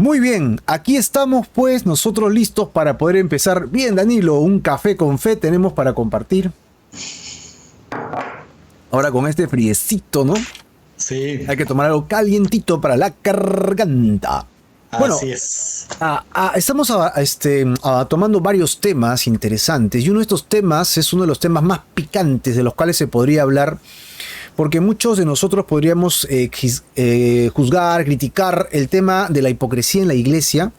Muy bien, aquí estamos pues nosotros listos para poder empezar. Bien, Danilo, un café con fe tenemos para compartir. Ahora con este friecito, ¿no? Sí, Hay que tomar algo calientito para la garganta. Bueno, así es. estamos tomando varios temas interesantes y uno de estos temas es uno de los temas más picantes de los cuales se podría hablar, porque muchos de nosotros podríamos juzgar, criticar el tema de la hipocresía en la iglesia,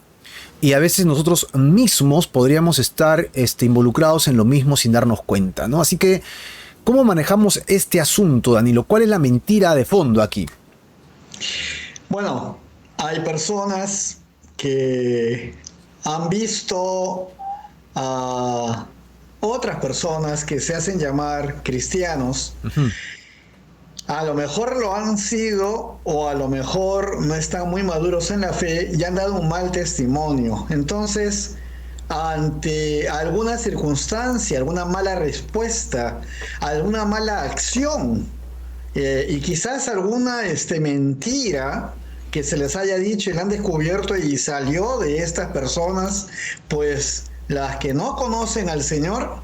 y a veces nosotros mismos podríamos estar involucrados en lo mismo sin darnos cuenta, ¿no? Así que, ¿cómo manejamos este asunto, Danilo? ¿Cuál es la mentira de fondo aquí? Bueno, hay personas que han visto a otras personas que se hacen llamar cristianos. Ujú. A lo mejor lo han sido o a lo mejor no están muy maduros en la fe y han dado un mal testimonio. Entonces, ante alguna circunstancia, alguna mala respuesta, alguna mala acción, y quizás alguna mentira que se les haya dicho y la han descubierto y salió de estas personas, pues las que no conocen al Señor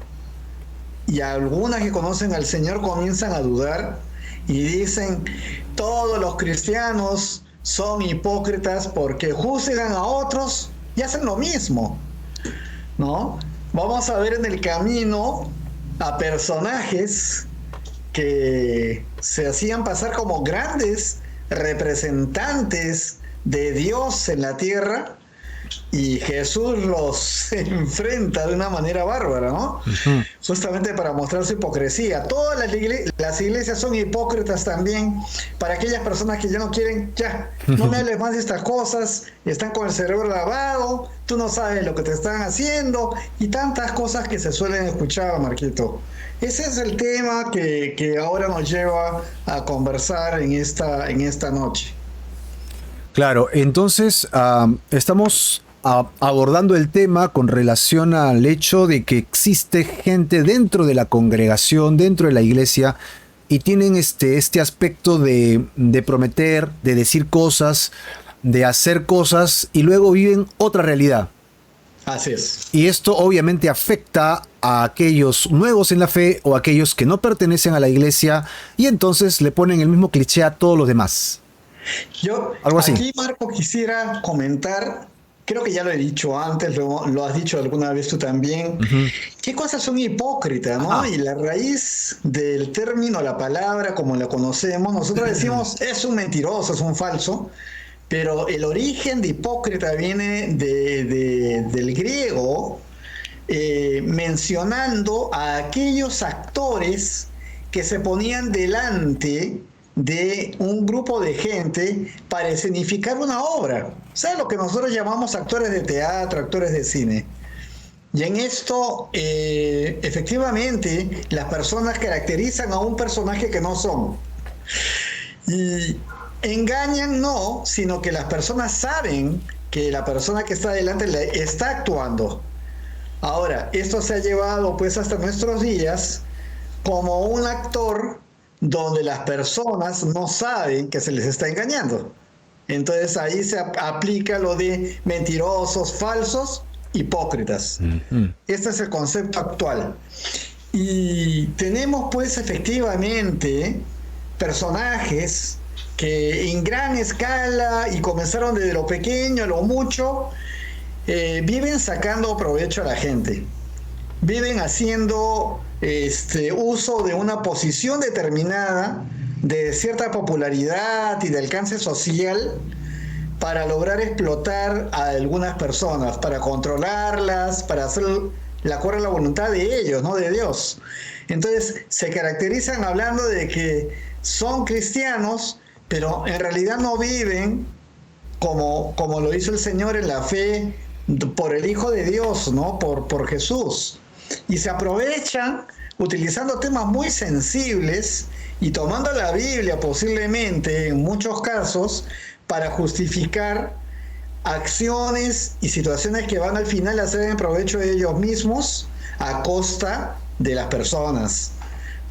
y algunas que conocen al Señor comienzan a dudar y dicen, todos los cristianos son hipócritas porque juzgan a otros y hacen lo mismo, ¿no? Vamos a ver en el camino a personajes que se hacían pasar como grandes representantes de Dios en la tierra y Jesús los enfrenta de una manera bárbara, ¿no? Ujú. Justamente para mostrar su hipocresía. Todas las iglesias son hipócritas también para aquellas personas que ya no quieren, ya, no me hables más de estas cosas, están con el cerebro lavado, tú no sabes lo que te están haciendo y tantas cosas que se suelen escuchar, Marquito. Ese es el tema que ahora nos lleva a conversar en esta noche. Claro, entonces estamos abordando el tema con relación al hecho de que existe gente dentro de la congregación, dentro de la iglesia, y tienen este aspecto de prometer, de decir cosas, de hacer cosas, y luego viven otra realidad. Así es. Y esto obviamente afecta a aquellos nuevos en la fe o a aquellos que no pertenecen a la iglesia, y entonces le ponen el mismo cliché a todos los demás. Yo Algo así. aquí, Marco, quisiera comentar, creo que ya lo he dicho antes, lo has dicho alguna vez tú también, Ujú. qué cosas son hipócritas, ¿no? Ajá. Y la raíz del término, la palabra, como la conocemos, nosotros decimos es un mentiroso, es un falso, pero el origen de hipócrita viene del griego, mencionando a aquellos actores que se ponían delante de un grupo de gente para escenificar una obra. ¿Sabes lo que nosotros llamamos actores de teatro, actores de cine? Y en esto, efectivamente, las personas caracterizan a un personaje que no son. Y engañan no, sino que las personas saben que la persona que está delante está actuando. Ahora, esto se ha llevado pues hasta nuestros días como un actor donde las personas no saben que se les está engañando. Entonces ahí se aplica lo de mentirosos, falsos, hipócritas. Ujú. Este es el concepto actual. Y tenemos pues efectivamente personajes que en gran escala y comenzaron desde lo pequeño a lo mucho, viven sacando provecho a la gente, viven haciendo uso de una posición determinada, de cierta popularidad y de alcance social para lograr explotar a algunas personas, para controlarlas, para hacer la acuerdo a la voluntad de ellos, no de Dios. Entonces se caracterizan hablando de que son cristianos, pero en realidad no viven como lo hizo el Señor en la fe por el Hijo de Dios, ¿no? Por Jesús. Y se aprovechan utilizando temas muy sensibles y tomando la Biblia posiblemente en muchos casos para justificar acciones y situaciones que van al final a hacer en provecho de ellos mismos a costa de las personas,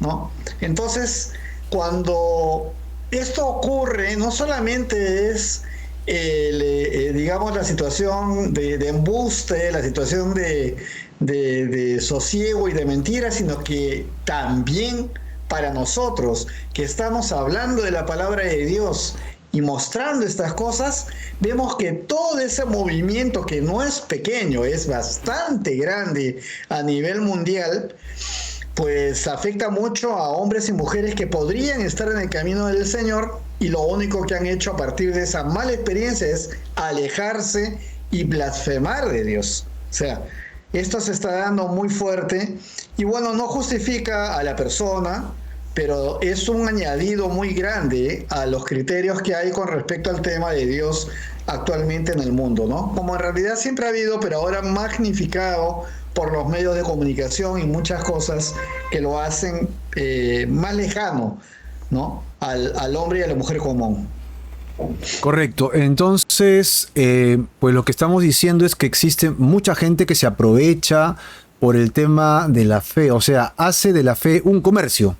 ¿no? Entonces, cuando esto ocurre, no solamente es digamos, la situación de embuste, la situación de sosiego y de mentira, sino que también para nosotros que estamos hablando de la palabra de Dios y mostrando estas cosas, vemos que todo ese movimiento, que no es pequeño, es bastante grande a nivel mundial, pues afecta mucho a hombres y mujeres que podrían estar en el camino del Señor, y lo único que han hecho a partir de esa mala experiencia es alejarse y blasfemar de Dios. O sea, esto se está dando muy fuerte, y bueno, no justifica a la persona, pero es un añadido muy grande a los criterios que hay con respecto al tema de Dios actualmente en el mundo, ¿no? Como en realidad siempre ha habido, pero ahora magnificado por los medios de comunicación y muchas cosas que lo hacen más lejano, ¿no? Al hombre y a la mujer común. Correcto. Entonces, pues lo que estamos diciendo es que existe mucha gente que se aprovecha por el tema de la fe, o sea, hace de la fe un comercio.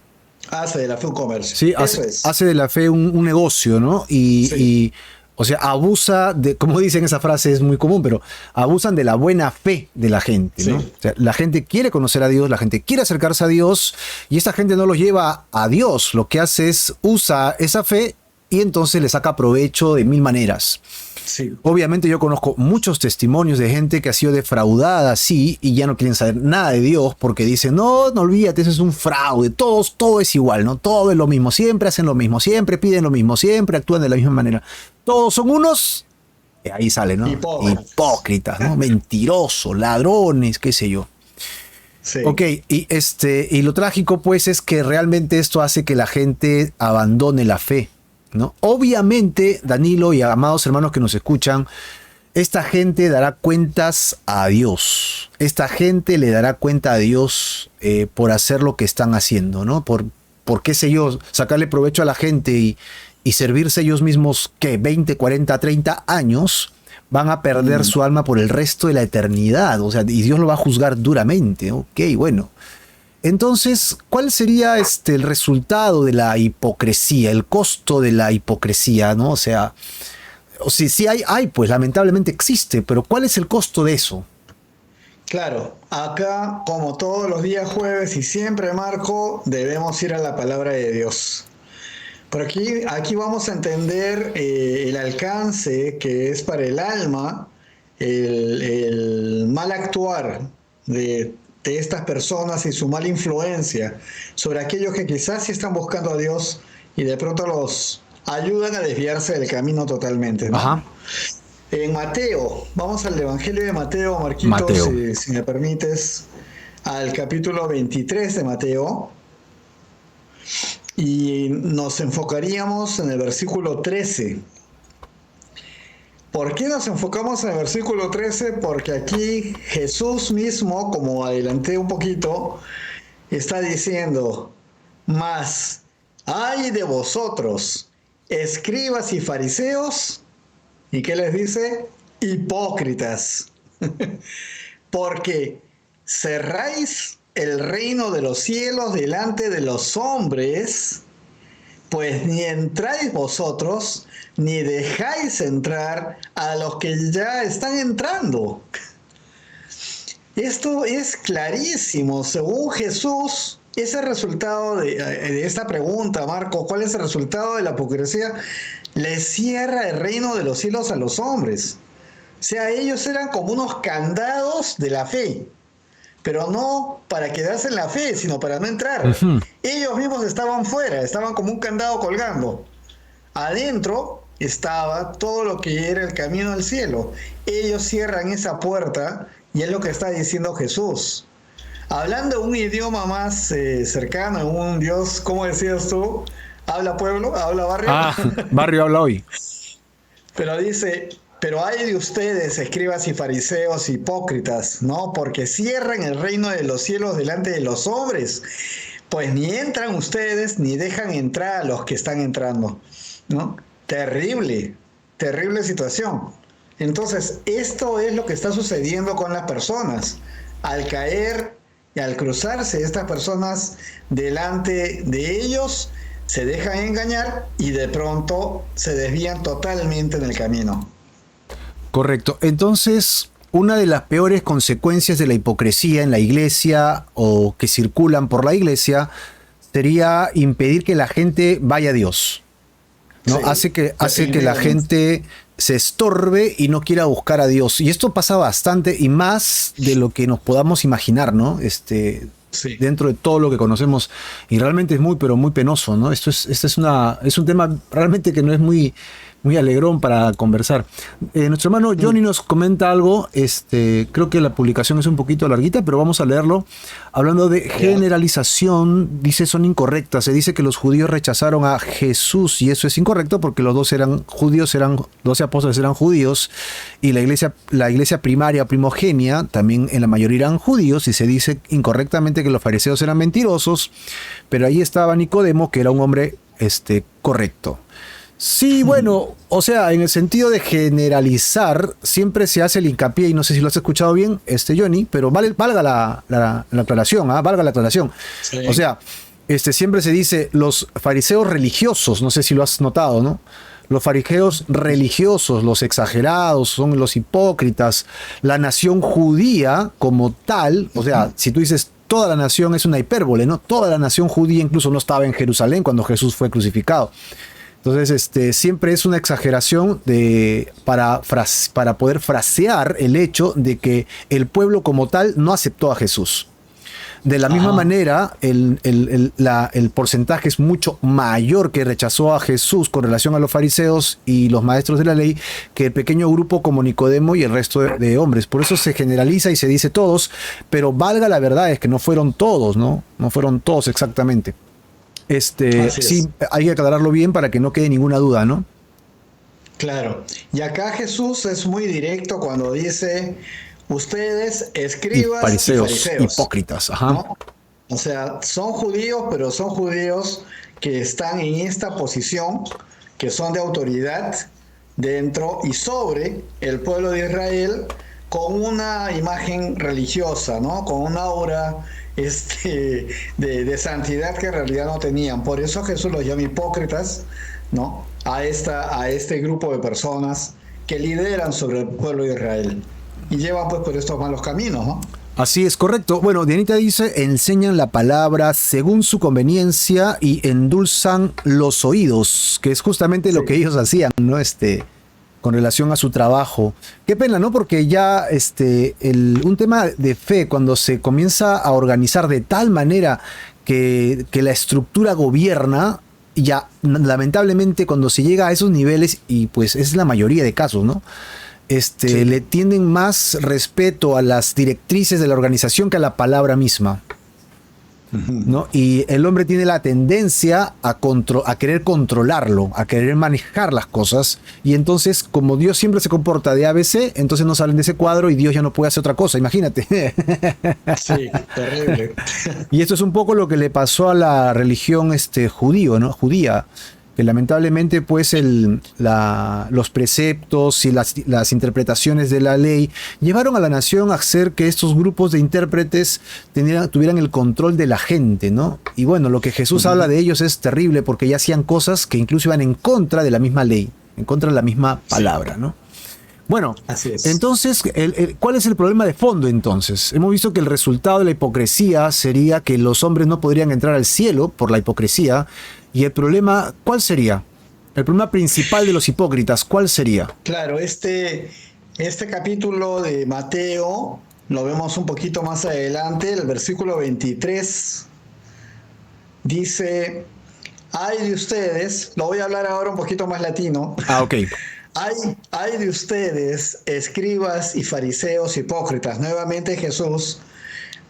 Hace de la fe un comercio. Sí, hace de la fe un negocio, ¿no? Y, o sea, abusa de, como dicen, esa frase es muy común, pero abusan de la buena fe de la gente, ¿no? Sí. O sea, la gente quiere conocer a Dios, la gente quiere acercarse a Dios, y esta gente no los lleva a Dios. Lo que hace es usa esa fe y entonces le saca provecho de mil maneras. Sí. Obviamente yo conozco muchos testimonios de gente que ha sido defraudada así y ya no quieren saber nada de Dios porque dicen, no, no olvídate, eso es un fraude, todo es igual, ¿no? Todo es lo mismo, siempre hacen lo mismo, siempre piden lo mismo, siempre actúan de la misma manera. Todos son unos, ahí sale, ¿no? Hipócritas, ¿no? Mentirosos, ladrones, qué sé yo. Sí. Ok, y lo trágico pues es que realmente esto hace que la gente abandone la fe, ¿no? Obviamente, Danilo y amados hermanos que nos escuchan, esta gente dará cuentas a Dios. Esta gente le dará cuenta a Dios por hacer lo que están haciendo, ¿no? Por qué sé yo, sacarle provecho a la gente y servirse ellos mismos, ¿qué? 20, 40, 30 años, van a perder su alma por el resto de la eternidad. O sea, y Dios lo va a juzgar duramente. Ok, bueno. Entonces, ¿cuál sería el resultado de la hipocresía, el costo de la hipocresía, ¿no? O sea, sí hay, pues lamentablemente existe, pero ¿cuál es el costo de eso? Claro, acá, como todos los días jueves y siempre, Marco, debemos ir a la palabra de Dios. Por aquí vamos a entender el alcance que es para el alma el mal actuar de estas personas y su mala influencia sobre aquellos que quizás sí están buscando a Dios y de pronto los ayudan a desviarse del camino totalmente, ¿no? Ajá. En Mateo, vamos al Evangelio de Mateo, Marquito, Mateo. si me permites, al capítulo 23 de Mateo, y nos enfocaríamos en el versículo 13. ¿Por qué nos enfocamos en el versículo 13? Porque aquí Jesús mismo, como adelanté un poquito, está diciendo, mas ay de vosotros, escribas y fariseos, ¿y qué les dice? Hipócritas, porque cerráis el reino de los cielos delante de los hombres, pues ni entráis vosotros, ni dejáis entrar a los que ya están entrando. Esto es clarísimo. Según Jesús, ese resultado de esta pregunta, Marco, ¿cuál es el resultado de la hipocresía? Le cierra el reino de los cielos a los hombres. O sea, ellos eran como unos candados de la fe, pero no para quedarse en la fe, sino para no entrar. Uh-huh. Ellos mismos estaban fuera, estaban como un candado colgando. Adentro estaba todo lo que era el camino al cielo. Ellos cierran esa puerta y es lo que está diciendo Jesús. Hablando un idioma más cercano, un Dios, ¿cómo decías tú? ¿Habla pueblo? ¿Habla barrio? Barrio habla hoy. Pero dice, pero hay de ustedes, escribas y fariseos hipócritas, ¿no? Porque cierran el reino de los cielos delante de los hombres, pues ni entran ustedes ni dejan entrar a los que están entrando, ¿no? Terrible, terrible situación. Entonces, esto es lo que está sucediendo con las personas. Al caer y al cruzarse estas personas delante de ellos, se dejan engañar y de pronto se desvían totalmente en el camino. Correcto. Entonces, una de las peores consecuencias de la hipocresía en la iglesia o que circulan por la iglesia sería impedir que la gente vaya a Dios, ¿no? Sí, hace que la gente se estorbe y no quiera buscar a Dios. Y esto pasa bastante y más de lo que nos podamos imaginar, ¿no? Sí. Dentro de todo lo que conocemos. Y realmente es muy, pero muy penoso, ¿no? Es un tema realmente que no es muy, muy alegrón para conversar. Nuestro hermano Johnny nos comenta algo. Creo que la publicación es un poquito larguita, pero vamos a leerlo. Hablando de generalización, dice son incorrectas. Se dice que los judíos rechazaron a Jesús y eso es incorrecto porque los dos eran judíos, 12 apóstoles eran judíos y la iglesia primaria primogenia también en la mayoría eran judíos y se dice incorrectamente que los fariseos eran mentirosos, pero ahí estaba Nicodemo, que era un hombre correcto. Sí, bueno, o sea, en el sentido de generalizar, siempre se hace el hincapié, y no sé si lo has escuchado bien, Johnny, pero valga la aclaración, valga la aclaración. Sí. O sea, siempre se dice los fariseos religiosos, no sé si lo has notado, ¿no? Los fariseos religiosos, los exagerados, son los hipócritas. La nación judía como tal, o sea, si tú dices toda la nación es una hipérbole, ¿no? Toda la nación judía incluso no estaba en Jerusalén cuando Jesús fue crucificado. Entonces, siempre es una exageración para poder frasear el hecho de que el pueblo como tal no aceptó a Jesús. De la misma manera, el porcentaje es mucho mayor que rechazó a Jesús con relación a los fariseos y los maestros de la ley que el pequeño grupo como Nicodemo y el resto de hombres. Por eso se generaliza y se dice todos, pero valga la verdad es que no fueron todos, ¿no? No fueron todos exactamente. Sí, hay que aclararlo bien para que no quede ninguna duda, ¿no? Claro. Y acá Jesús es muy directo cuando dice, ustedes escribas y fariseos, hipócritas, ajá. ¿no? O sea, son judíos, pero son judíos que están en esta posición, que son de autoridad dentro y sobre el pueblo de Israel, con una imagen religiosa, ¿no? Con una aura de santidad que en realidad no tenían. Por eso Jesús los llama hipócritas, ¿no? A este grupo de personas que lideran sobre el pueblo de Israel y llevan pues por estos malos caminos, ¿no? Así es, correcto. Bueno, Dianita dice, enseñan la palabra según su conveniencia y endulzan los oídos, que es justamente lo que ellos hacían, ¿no? Con relación a su trabajo. Qué pena, ¿no? Porque ya un tema de fe, cuando se comienza a organizar de tal manera que la estructura gobierna, ya lamentablemente cuando se llega a esos niveles, y pues es la mayoría de casos, ¿no? Le tienden más respeto a las directrices de la organización que a la palabra misma, ¿no? Y el hombre tiene la tendencia a querer controlarlo, a querer manejar las cosas, y entonces como Dios siempre se comporta de ABC, entonces no salen de ese cuadro y Dios ya no puede hacer otra cosa, imagínate. Sí, terrible. Y esto es un poco lo que le pasó a la religión judía, que lamentablemente pues los preceptos y las interpretaciones de la ley llevaron a la nación a hacer que estos grupos de intérpretes tuvieran el control de la gente, ¿no? Y bueno, lo que Jesús habla de ellos es terrible porque ya hacían cosas que incluso iban en contra de la misma ley, en contra de la misma palabra, ¿no? Bueno, así es. Entonces, ¿cuál es el problema de fondo entonces? Hemos visto que el resultado de la hipocresía sería que los hombres no podrían entrar al cielo por la hipocresía. Y el problema, ¿cuál sería? El problema principal de los hipócritas, ¿cuál sería? Claro, este capítulo de Mateo lo vemos un poquito más adelante, el versículo 23 dice, ay de ustedes, lo voy a hablar ahora un poquito más latino. Ok. Ay de ustedes, escribas y fariseos hipócritas. Nuevamente Jesús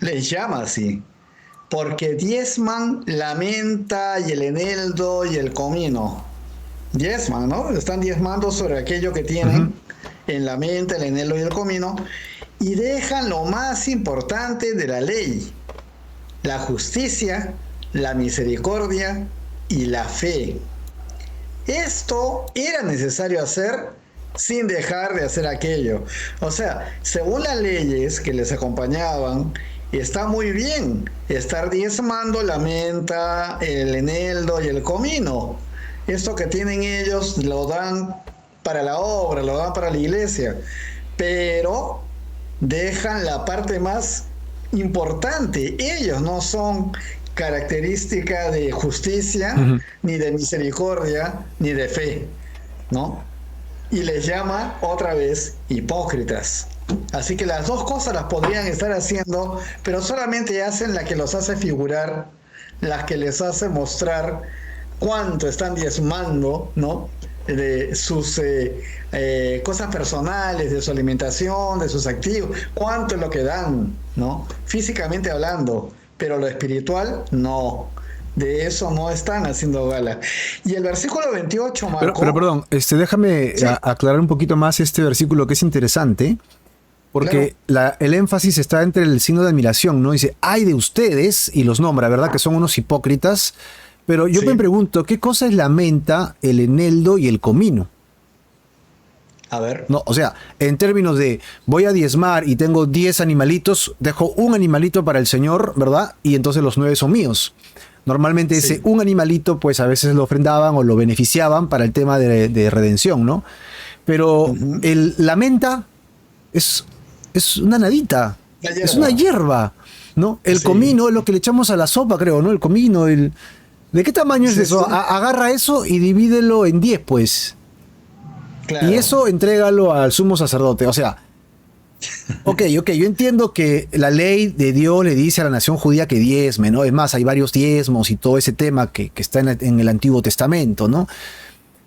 les llama así. Porque diezman la menta y el eneldo y el comino. Diezman, ¿no? Están diezmando sobre aquello que tienen en la menta, el eneldo y el comino. Y dejan lo más importante de la ley. La justicia, la misericordia y la fe. Esto era necesario hacer sin dejar de hacer aquello. O sea, según las leyes que les acompañaban, está muy bien estar diezmando la menta, el eneldo y el comino. Esto que tienen ellos lo dan para la obra, lo dan para la iglesia, pero dejan la parte más importante. Ellos no son característica de justicia, Ujú. ni de misericordia, ni de fe, ¿no? Y les llama otra vez hipócritas. Así que las dos cosas las podrían estar haciendo, pero solamente hacen la que los hace figurar, las que les hace mostrar cuánto están diezmando, ¿no? De sus cosas personales, de su alimentación, de sus activos, cuánto es lo que dan, ¿no? Físicamente hablando, pero lo espiritual, no. De eso no están haciendo gala. Y el versículo 28, Pero Marco, perdón, déjame sí, aclarar un poquito más este versículo que es interesante, claro, porque el énfasis está entre el signo de admiración, ¿no? Dice, ay de ustedes, y los nombra, ¿verdad? Que son unos hipócritas. Pero yo me sí, pregunto, ¿qué cosa es la menta, el eneldo y el comino? a ver, No, o sea, en términos de voy a diezmar y tengo 10 animalitos, dejo un animalito para el Señor, ¿verdad? Y entonces los 9 son míos. Normalmente ese sí. un animalito, pues a veces lo ofrendaban o lo beneficiaban para el tema de redención, ¿no? Pero Ujú. la menta es, es una nadita, La es una hierba, hierba, ¿no? El sí, comino es lo que le echamos a la sopa, creo, ¿no? El comino, ¿de qué tamaño es sí, eso? sí, Agarra eso y divídelo en 10, pues. Y claro. eso entrégalo al sumo sacerdote. O sea, ok, yo entiendo que la ley de Dios le dice a la nación judía que diezme, ¿no? Es más, hay varios diezmos y todo ese tema que está en el Antiguo Testamento, ¿no?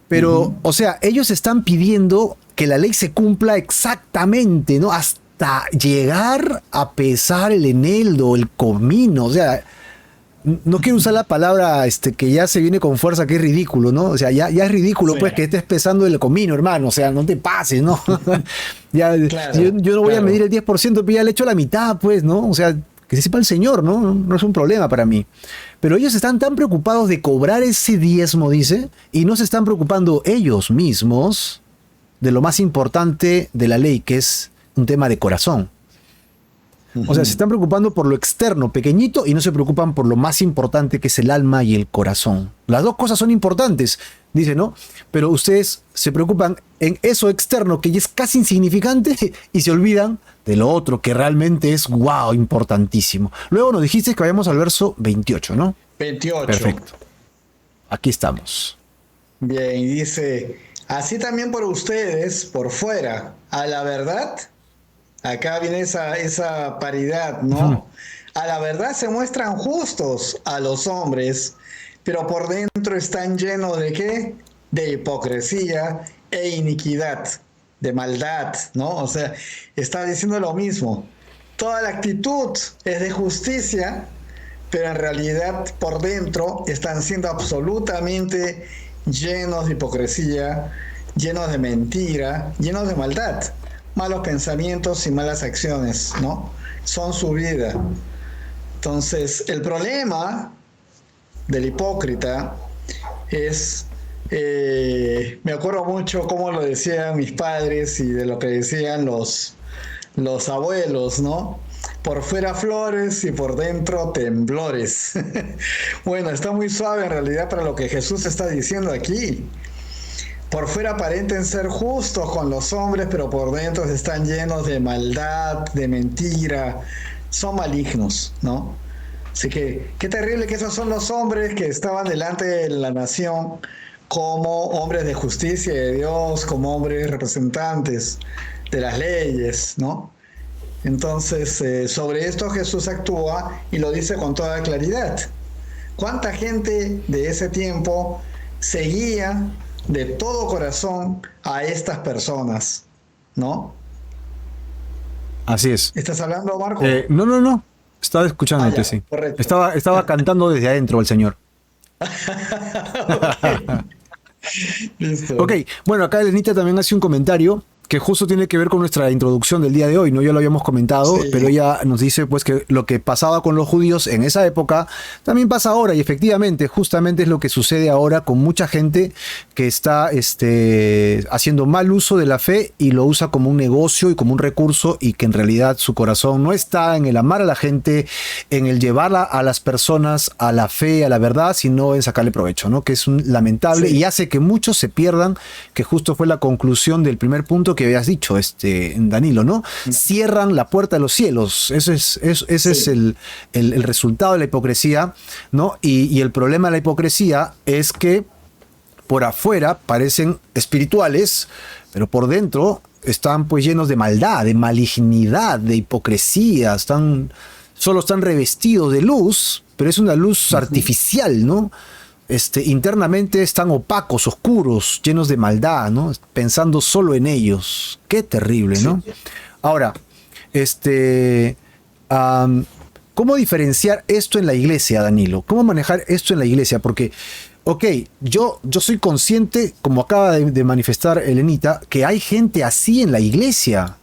Pero, Ujú. o sea, ellos están pidiendo que la ley se cumpla exactamente, ¿no? Hasta llegar a pesar el eneldo, el comino, o sea, no quiero usar la palabra que ya se viene con fuerza, que es ridículo, ¿no? O sea, ya es ridículo, Sí, pues, que estés pesando el comino, hermano. O sea, no te pases, ¿no? Ya, claro, yo no voy a medir claro. el 10%, pero ya le echo la mitad, pues, ¿no? O sea, que se sepa el Señor, ¿no? No es un problema para mí. Pero ellos están tan preocupados de cobrar ese diezmo, dice, y no se están preocupando ellos mismos de lo más importante de la ley, que es un tema de corazón. O sea, se Ujú. están preocupando por lo externo, pequeñito, y no se preocupan por lo más importante que es el alma y el corazón. Las dos cosas son importantes, dice, ¿no? Pero ustedes se preocupan en eso externo, que ya es casi insignificante, y se olvidan de lo otro, que realmente es, wow, importantísimo. Luego nos dijiste que vayamos al verso 28, ¿no? 28. Perfecto. Aquí estamos. Bien, y dice, así también por ustedes, por fuera, a la verdad, acá viene esa paridad, Ujú. ¿no? A la verdad se muestran justos a los hombres, pero por dentro están llenos de ¿qué? De hipocresía e iniquidad, de maldad, ¿no? O sea, está diciendo lo mismo. Toda la actitud es de justicia, pero en realidad por dentro están siendo absolutamente llenos de hipocresía, llenos de mentira, llenos de maldad, malos pensamientos y malas acciones, ¿no? Son su vida. Entonces, el problema del hipócrita es, me acuerdo mucho cómo lo decían mis padres y de lo que decían los abuelos, ¿no? Por fuera flores y por dentro temblores. Bueno, está muy suave en realidad para lo que Jesús está diciendo aquí. Por fuera aparenten ser justos con los hombres, pero por dentro están llenos de maldad, de mentira, son malignos, ¿no? Así que qué terrible que esos son los hombres que estaban delante de la nación como hombres de justicia de Dios, como hombres representantes de las leyes, ¿no? Entonces, sobre esto Jesús actúa y lo dice con toda claridad. ¿Cuánta gente de ese tiempo seguía de todo corazón a estas personas? ¿No? Así es. ¿Estás hablando, Marco? No. Estaba Ah, escuchándote, ya, sí. correcto. Estaba cantando desde adentro el Señor. Ok, listo. Ok, bueno, acá Elenita también hace un comentario que justo tiene que ver con nuestra introducción del día de hoy, ¿no? Ya lo habíamos comentado, Sí. pero ella nos dice pues que lo que pasaba con los judíos en esa época también pasa ahora, y efectivamente, justamente es lo que sucede ahora con mucha gente que está haciendo mal uso de la fe y lo usa como un negocio y como un recurso, y que en realidad su corazón no está en el amar a la gente, en el llevarla a las personas a la fe, a la verdad, sino en sacarle provecho, ¿no? Que es un lamentable, Sí. y hace que muchos se pierdan, que justo fue la conclusión del primer punto que habías dicho, Danilo, ¿no? Cierran la puerta de los cielos. Ese es Sí. el resultado de la hipocresía, ¿no? Y el problema de la hipocresía es que por afuera parecen espirituales, pero por dentro están pues llenos de maldad, de malignidad, de hipocresía, solo están revestidos de luz, pero es una luz artificial, ¿no? Internamente están opacos, oscuros, llenos de maldad, ¿no? Pensando solo en ellos. Qué terrible, ¿no? Ahora, ¿cómo diferenciar esto en la iglesia, Danilo? ¿Cómo manejar esto en la iglesia? Porque, ok, yo soy consciente, como acaba de manifestar Elenita, que hay gente así en la iglesia.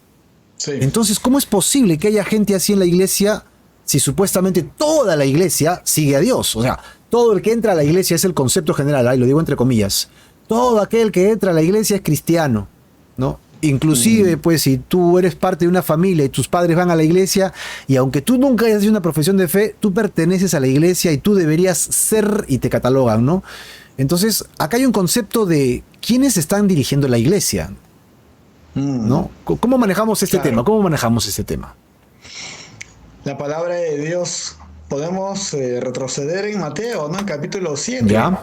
Sí. Entonces, ¿cómo es posible que haya gente así en la iglesia si supuestamente toda la iglesia sigue a Dios? O sea, todo el que entra a la iglesia, es el concepto general, ahí lo digo entre comillas. Todo aquel que entra a la iglesia es cristiano, ¿no? Inclusive, pues, si tú eres parte de una familia y tus padres van a la iglesia, y aunque tú nunca hayas hecho una profesión de fe, tú perteneces a la iglesia y tú deberías ser, y te catalogan, ¿no? Entonces, acá hay un concepto de quiénes están dirigiendo la iglesia, ¿no? ¿Cómo manejamos este tema? ¿Cómo manejamos este tema? La palabra de Dios, podemos retroceder en Mateo, ¿no? En capítulo 7. ¿Ya?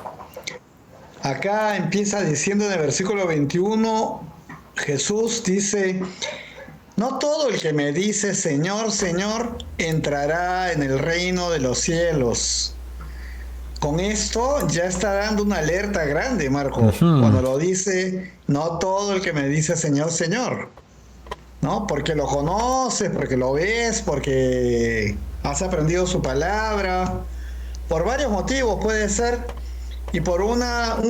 Acá empieza diciendo en el versículo 21, Jesús dice, no todo el que me dice Señor, Señor, entrará en el reino de los cielos. Con esto ya está dando una alerta grande, Marco, cuando lo dice, no todo el que me dice Señor, Señor, ¿no? Porque lo conoces, porque lo ves, porque has aprendido su palabra, por varios motivos puede ser, y por un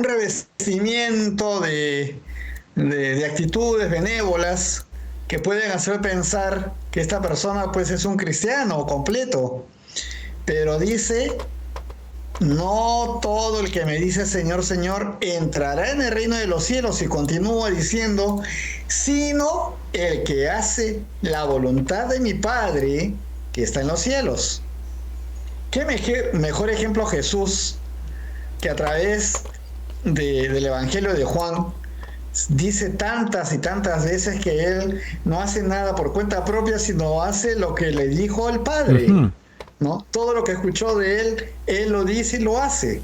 revestimiento de actitudes benévolas que pueden hacer pensar que esta persona pues es un cristiano completo. Pero dice, no todo el que me dice Señor, Señor entrará en el reino de los cielos, y continúa diciendo, sino el que hace la voluntad de mi Padre que está en los cielos. ¿Qué mejor ejemplo Jesús, que a través del Evangelio de Juan dice tantas y tantas veces que él no hace nada por cuenta propia, sino hace lo que le dijo el Padre, ¿no? Todo lo que escuchó de él lo dice y lo hace.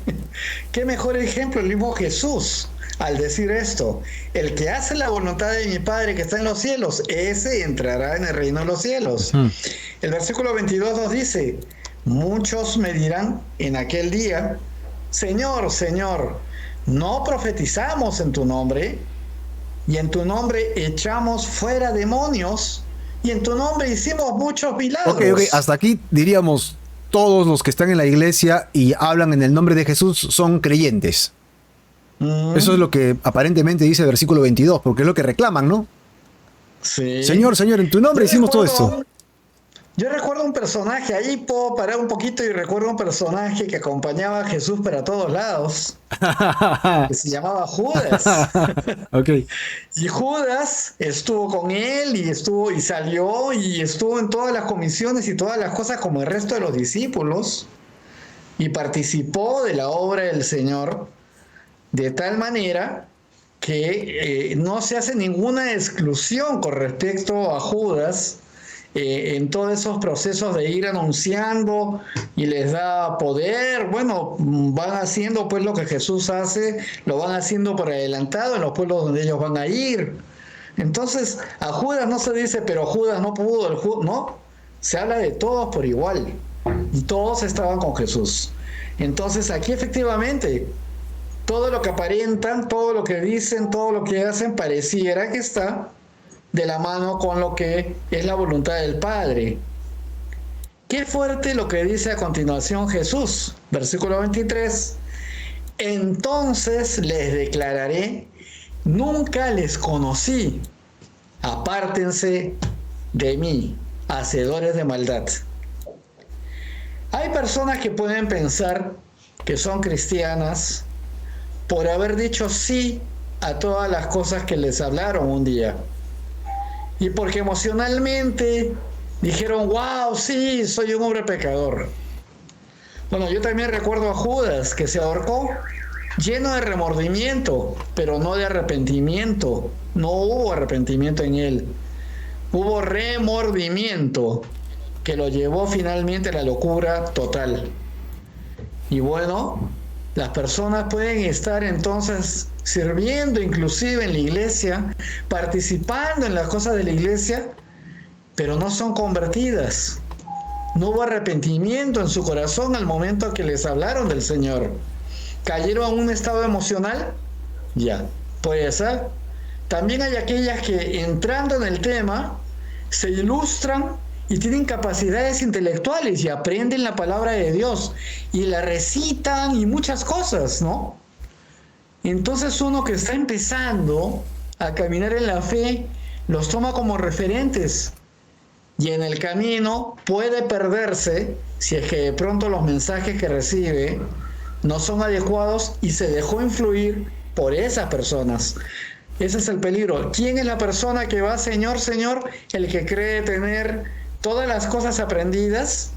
¿Qué mejor ejemplo el mismo Jesús al decir esto? El que hace la voluntad de mi Padre que está en los cielos, ese entrará en el reino de los cielos. El versículo 22 nos dice, muchos me dirán en aquel día, Señor, Señor, ¿no profetizamos en tu nombre? Y en tu nombre echamos fuera demonios, y en tu nombre hicimos muchos milagros. Ok, hasta aquí diríamos, todos los que están en la iglesia y hablan en el nombre de Jesús son creyentes. Eso es lo que aparentemente dice el versículo 22, porque es lo que reclaman, ¿no? Sí. Señor, Señor, en tu nombre hicimos todo esto. Yo recuerdo un personaje, ahí puedo parar un poquito, y recuerdo un personaje que acompañaba a Jesús para todos lados, que se llamaba Judas. Ok. Y Judas estuvo con él y salió y estuvo en todas las comisiones y todas las cosas como el resto de los discípulos, y participó de la obra del Señor de tal manera que no se hace ninguna exclusión con respecto a Judas en todos esos procesos de ir anunciando, y les da poder. Bueno, van haciendo pues lo que Jesús hace, lo van haciendo por adelantado en los pueblos donde ellos van a ir. Entonces a Judas no se dice, pero Judas no pudo, no, se habla de todos por igual, y todos estaban con Jesús. Entonces aquí efectivamente todo lo que aparentan, todo lo que dicen, todo lo que hacen pareciera que está de la mano con lo que es la voluntad del Padre. Qué fuerte lo que dice a continuación Jesús, versículo 23. Entonces les declararé, nunca les conocí. apártense de mí, hacedores de maldad. Hay personas que pueden pensar que son cristianas por haber dicho sí a todas las cosas que les hablaron un día. Y porque emocionalmente dijeron, wow, sí, soy un hombre pecador. Bueno, yo también recuerdo a Judas, que se ahorcó lleno de remordimiento, pero no de arrepentimiento. No hubo arrepentimiento en él. Hubo remordimiento que lo llevó finalmente a la locura total. Y bueno, las personas pueden estar entonces sirviendo inclusive en la iglesia, participando en las cosas de la iglesia, pero no son convertidas. No hubo arrepentimiento en su corazón al momento que les hablaron del Señor. ¿Cayeron en un estado emocional? Ya, puede ser. También hay aquellas que, entrando en el tema, se ilustran y tienen capacidades intelectuales y aprenden la palabra de Dios y la recitan y muchas cosas, ¿no? Entonces uno que está empezando a caminar en la fe los toma como referentes y en el camino puede perderse si es que de pronto los mensajes que recibe no son adecuados y se dejó influir por esas personas. Ese es el peligro. ¿Quién es la persona que va, Señor, Señor? ¿El que cree tener todas las cosas aprendidas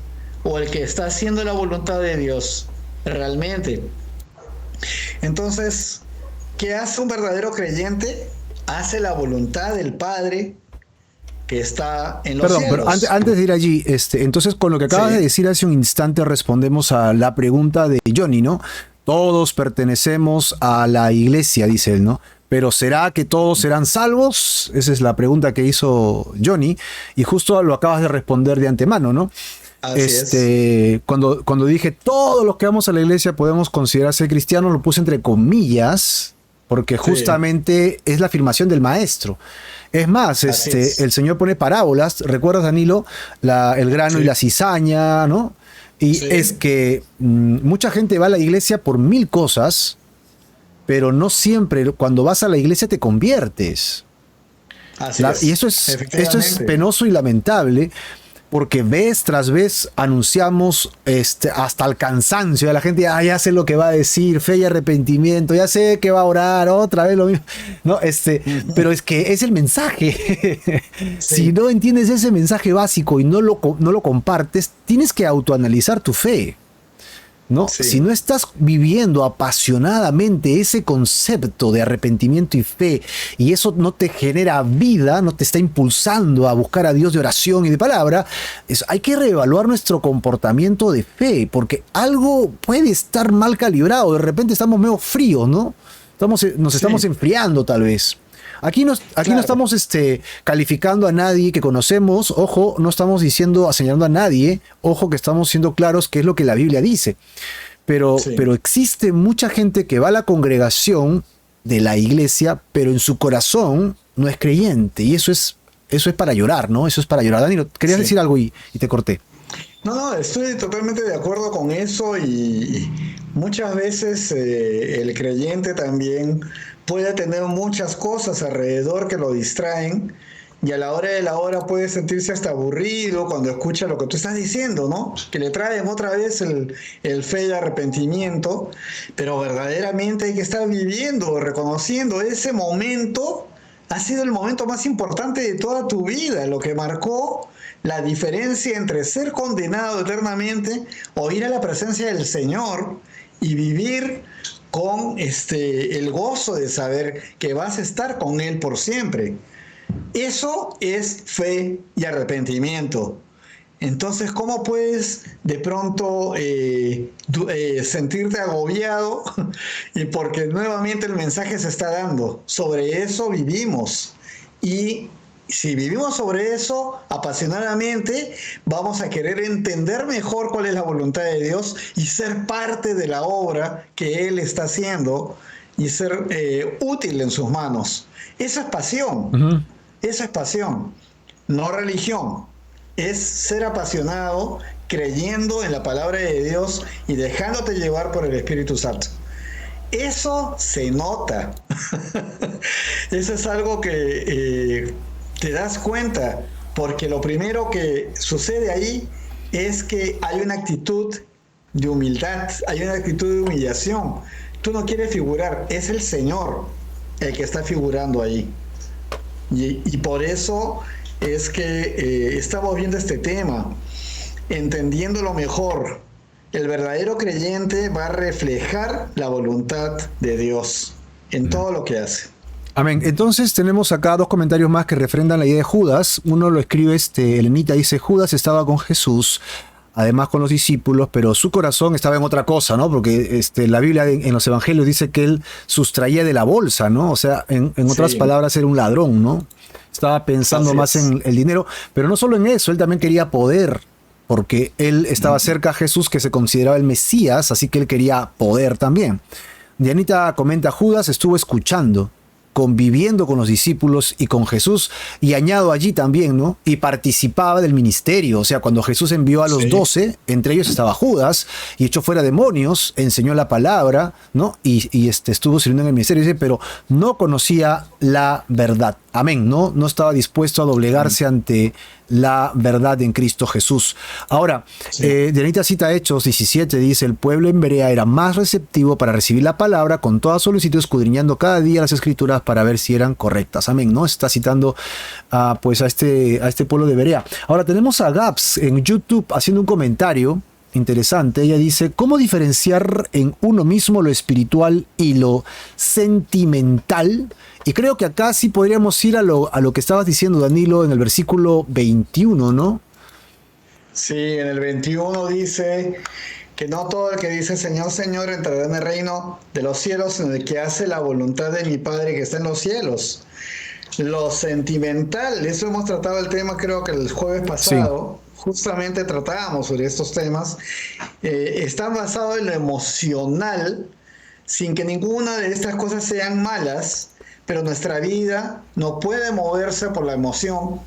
o el que está haciendo la voluntad de Dios realmente? Entonces, ¿qué hace un verdadero creyente? Hace la voluntad del Padre que está en los cielos. Pero antes de ir allí, entonces con lo que acabas de decir hace un instante respondemos a la pregunta de Johnny, ¿no? Todos pertenecemos a la iglesia, dice él, ¿no? Pero ¿será que todos serán salvos? Esa es la pregunta que hizo Johnny y justo lo acabas de responder de antemano, ¿no? Así es. Cuando dije todos los que vamos a la iglesia podemos considerarse cristianos, lo puse entre comillas porque justamente es la afirmación del maestro. Es más, el Señor pone parábolas, ¿recuerdas, Danilo? El grano y la cizaña, ¿no? Y es que mucha gente va a la iglesia por 1000 cosas, pero no siempre cuando vas a la iglesia te conviertes. Y esto es penoso y lamentable, porque vez tras vez anunciamos hasta el cansancio de la gente, ya sé lo que va a decir, fe y arrepentimiento, ya sé que va a orar, otra vez lo mismo, ¿no? Pero es que es el mensaje. Si no entiendes ese mensaje básico y no lo compartes, tienes que autoanalizar tu fe, ¿no? Si no estás viviendo apasionadamente ese concepto de arrepentimiento y fe, y eso no te genera vida, no te está impulsando a buscar a Dios de oración y de palabra, hay que reevaluar nuestro comportamiento de fe, porque algo puede estar mal calibrado. De repente estamos medio fríos, ¿no? Nos estamos enfriando tal vez. Aquí no estamos calificando a nadie que conocemos, ojo, no estamos señalando a nadie, ojo que estamos siendo claros qué es lo que la Biblia dice. Pero existe mucha gente que va a la congregación de la iglesia, pero en su corazón no es creyente, y eso es para llorar, ¿no? Eso es para llorar. Danilo, querías decir algo y te corté. No, estoy totalmente de acuerdo con eso y muchas veces el creyente también puede tener muchas cosas alrededor que lo distraen y a la hora de la hora puede sentirse hasta aburrido cuando escucha lo que tú estás diciendo, ¿no? Que le traen otra vez el fe y arrepentimiento, pero verdaderamente hay que estar viviendo, reconociendo ese momento. Ha sido el momento más importante de toda tu vida, lo que marcó la diferencia entre ser condenado eternamente o ir a la presencia del Señor y vivir con el gozo de saber que vas a estar con Él por siempre. Eso es fe y arrepentimiento. Entonces, ¿cómo puedes de pronto sentirte agobiado? Y porque nuevamente el mensaje se está dando. Sobre eso vivimos. Y si vivimos sobre eso apasionadamente, vamos a querer entender mejor cuál es la voluntad de Dios y ser parte de la obra que Él está haciendo y ser útil en sus manos. Eso es pasión. Eso es pasión, no religión. Es ser apasionado, creyendo en la palabra de Dios y dejándote llevar por el Espíritu Santo. Eso se nota. Eso es algo que te das cuenta, porque lo primero que sucede ahí es que hay una actitud de humildad, hay una actitud de humillación. Tú no quieres figurar, es el Señor el que está figurando ahí. Y por eso es que estamos viendo este tema, entendiéndolo mejor. El verdadero creyente va a reflejar la voluntad de Dios en todo lo que hace. Amén. Entonces tenemos acá dos comentarios más que refrendan la idea de Judas. Uno lo escribe Elenita, dice: Judas estaba con Jesús, además con los discípulos, pero su corazón estaba en otra cosa, ¿no? Porque la Biblia en los evangelios dice que él sustraía de la bolsa, ¿no? O sea, en otras palabras, era un ladrón, ¿no? Estaba pensando más en el dinero, pero no solo en eso, él también quería poder, porque él estaba cerca a Jesús, que se consideraba el Mesías, así que él quería poder también. Dianita comenta: Judas estuvo escuchando, conviviendo con los discípulos y con Jesús, y añado allí también, ¿no? Y participaba del ministerio. O sea, cuando Jesús envió a los 12, entre ellos estaba Judas, y echó fuera demonios, enseñó la palabra, ¿no? Y estuvo sirviendo en el ministerio, dice, pero no conocía la verdad. Amén, ¿no? No estaba dispuesto a doblegarse ante la verdad en Cristo Jesús. Ahora, Dianita cita Hechos 17, dice: el pueblo en Berea era más receptivo para recibir la palabra, con toda solicitud, escudriñando cada día las escrituras para ver si eran correctas. Amén, ¿no? Está citando pues a este pueblo de Berea. Ahora tenemos a Gaps en YouTube haciendo un comentario interesante. Ella dice: ¿cómo diferenciar en uno mismo lo espiritual y lo sentimental? Y creo que acá sí podríamos ir a lo que estabas diciendo, Danilo, en el versículo 21, ¿no? Sí, en el 21 dice que no todo el que dice Señor, Señor entrará en el reino de los cielos, sino el que hace la voluntad de mi Padre que está en los cielos. Lo sentimental, eso hemos tratado el tema, creo que el jueves pasado. Sí. Justamente tratábamos sobre estos temas, está basado en lo emocional, sin que ninguna de estas cosas sean malas, pero nuestra vida no puede moverse por la emoción,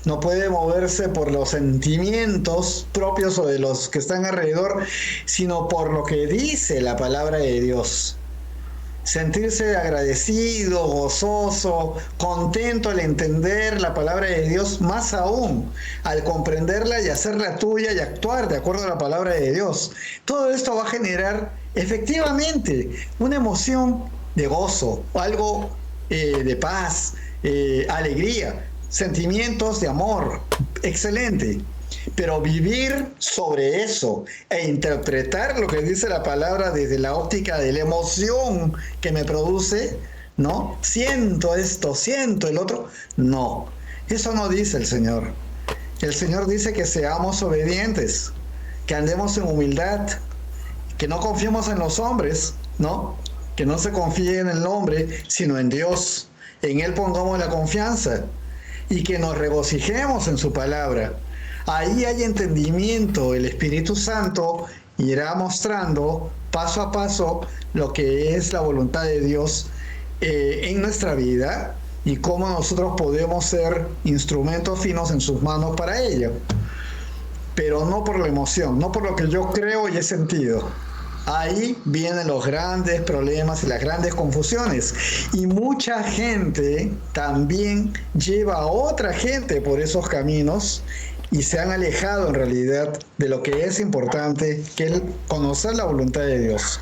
no puede moverse por los sentimientos propios o de los que están alrededor, sino por lo que dice la palabra de Dios. Sentirse agradecido, gozoso, contento al entender la palabra de Dios, más aún al comprenderla y hacerla tuya y actuar de acuerdo a la palabra de Dios. Todo esto va a generar efectivamente una emoción de gozo, algo de paz, alegría, sentimientos de amor. Excelente. Pero vivir sobre eso e interpretar lo que dice la palabra desde la óptica de la emoción que me produce, ¿no? Siento esto, siento el otro. No, eso no dice el Señor. El Señor dice que seamos obedientes, que andemos en humildad, que no confiemos en los hombres, ¿no? Que no se confíe en el hombre, sino en Dios. En Él pongamos la confianza y que nos regocijemos en su palabra. Ahí hay entendimiento, el Espíritu Santo irá mostrando paso a paso lo que es la voluntad de Dios en nuestra vida y cómo nosotros podemos ser instrumentos finos en sus manos para ello. Pero no por la emoción, no por lo que yo creo y he sentido. Ahí vienen los grandes problemas y las grandes confusiones. Y mucha gente también lleva a otra gente por esos caminos y se han alejado en realidad de lo que es importante, que es conocer la voluntad de Dios,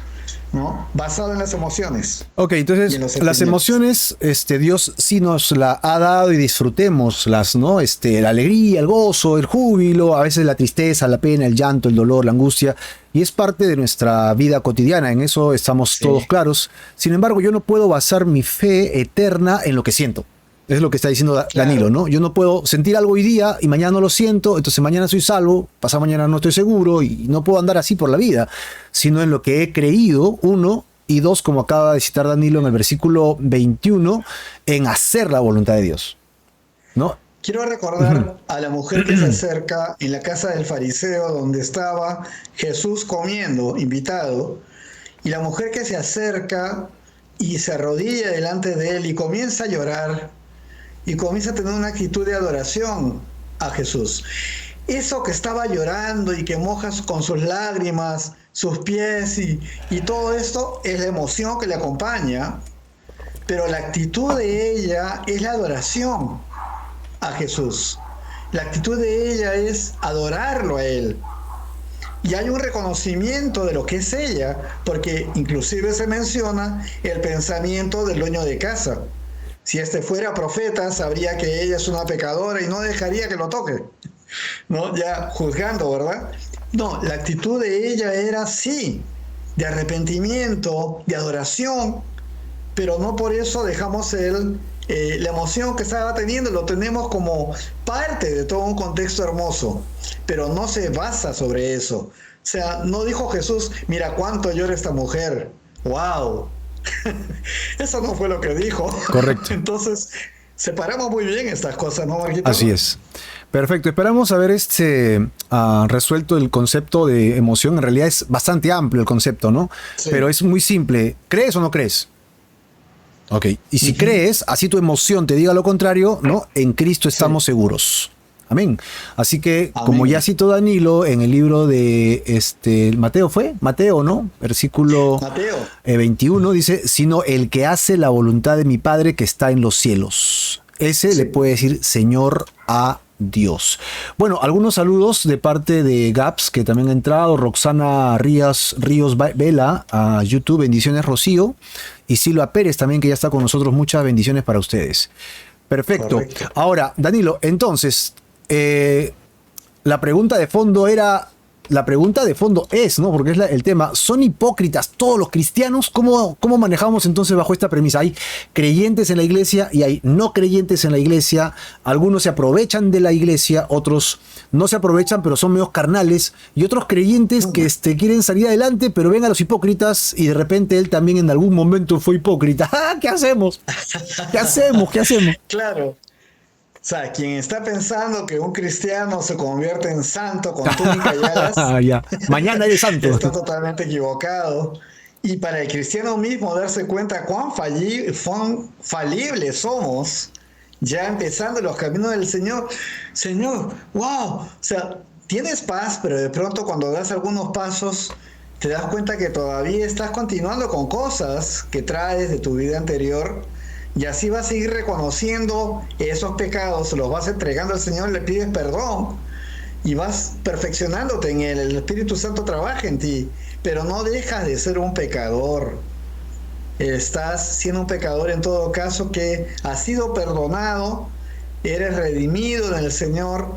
¿no? Basado en las emociones. Ok, entonces las emociones, Dios sí nos la ha dado y disfrutémoslas, ¿no? La alegría, el gozo, el júbilo, a veces la tristeza, la pena, el llanto, el dolor, la angustia, y es parte de nuestra vida cotidiana, en eso estamos todos claros. Sin embargo, yo no puedo basar mi fe eterna en lo que siento. Es lo que está diciendo Danilo, ¿no? Yo no puedo sentir algo hoy día y mañana no lo siento, entonces mañana soy salvo, pasado mañana no estoy seguro y no puedo andar así por la vida, sino en lo que he creído, uno, y dos, como acaba de citar Danilo en el versículo 21, en hacer la voluntad de Dios, ¿no? Quiero recordar a la mujer que se acerca en la casa del fariseo donde estaba Jesús comiendo, invitado, y la mujer que se acerca y se arrodilla delante de él y comienza a llorar, y comienza a tener una actitud de adoración a Jesús. Eso que estaba llorando y que mojas con sus lágrimas, sus pies y todo esto es la emoción que le acompaña, pero la actitud de ella es la adoración. a Jesús. La actitud de ella es adorarlo a Él. Y hay un reconocimiento de lo que es ella, porque inclusive se menciona el pensamiento del dueño de casa. Si este fuera profeta, sabría que ella es una pecadora y no dejaría que lo toque, ¿no? Ya juzgando, ¿verdad? No, la actitud de ella era sí, de arrepentimiento, de adoración, pero no por eso dejamos la emoción que estaba teniendo, lo tenemos como parte de todo un contexto hermoso, pero no se basa sobre eso. O sea, no dijo Jesús, mira cuánto llora esta mujer, wow. Eso no fue lo que dijo. Correcto. Entonces, separamos muy bien estas cosas, ¿no, Marquito? Así es. Perfecto. Esperamos haber resuelto el concepto de emoción. En realidad es bastante amplio el concepto, ¿no? Sí. Pero es muy simple. ¿Crees o no crees? Ok. Y si crees, así tu emoción te diga lo contrario, ¿no? En Cristo estamos seguros. Amén. Así que, como ya citó Danilo en el libro de Mateo, Mateo, ¿no? Versículo Mateo 21 dice, sino el que hace la voluntad de mi Padre que está en los cielos. Ese le puede decir Señor a Dios. Bueno, algunos saludos de parte de Gaps, que también ha entrado, Roxana Ríos Vela a YouTube, bendiciones Rocío, y Silva Pérez también, que ya está con nosotros, muchas bendiciones para ustedes. Perfecto. Correcto. Ahora, Danilo, entonces, la pregunta de fondo es, ¿no? Porque es el tema, ¿son hipócritas todos los cristianos? ¿Cómo manejamos entonces bajo esta premisa? Hay creyentes en la iglesia y hay no creyentes en la iglesia. Algunos se aprovechan de la iglesia, otros no se aprovechan, pero son medios carnales. Y otros creyentes que quieren salir adelante, pero ven a los hipócritas y de repente él también en algún momento fue hipócrita. ¿Qué hacemos? ¿Qué hacemos? Claro. O sea, quien está pensando que un cristiano se convierte en santo con túnica y alas, mañana eres santo, está totalmente equivocado. Y para el cristiano mismo darse cuenta cuán falibles somos, ya empezando los caminos del Señor. Señor, wow, o sea, tienes paz, pero de pronto cuando das algunos pasos, te das cuenta que todavía estás continuando con cosas que traes de tu vida anterior. Y así vas a seguir reconociendo esos pecados, los vas entregando al Señor, le pides perdón y vas perfeccionándote en Él. El Espíritu Santo trabaja en ti, pero no dejas de ser un pecador. Estás siendo un pecador en todo caso que has sido perdonado, eres redimido en el Señor,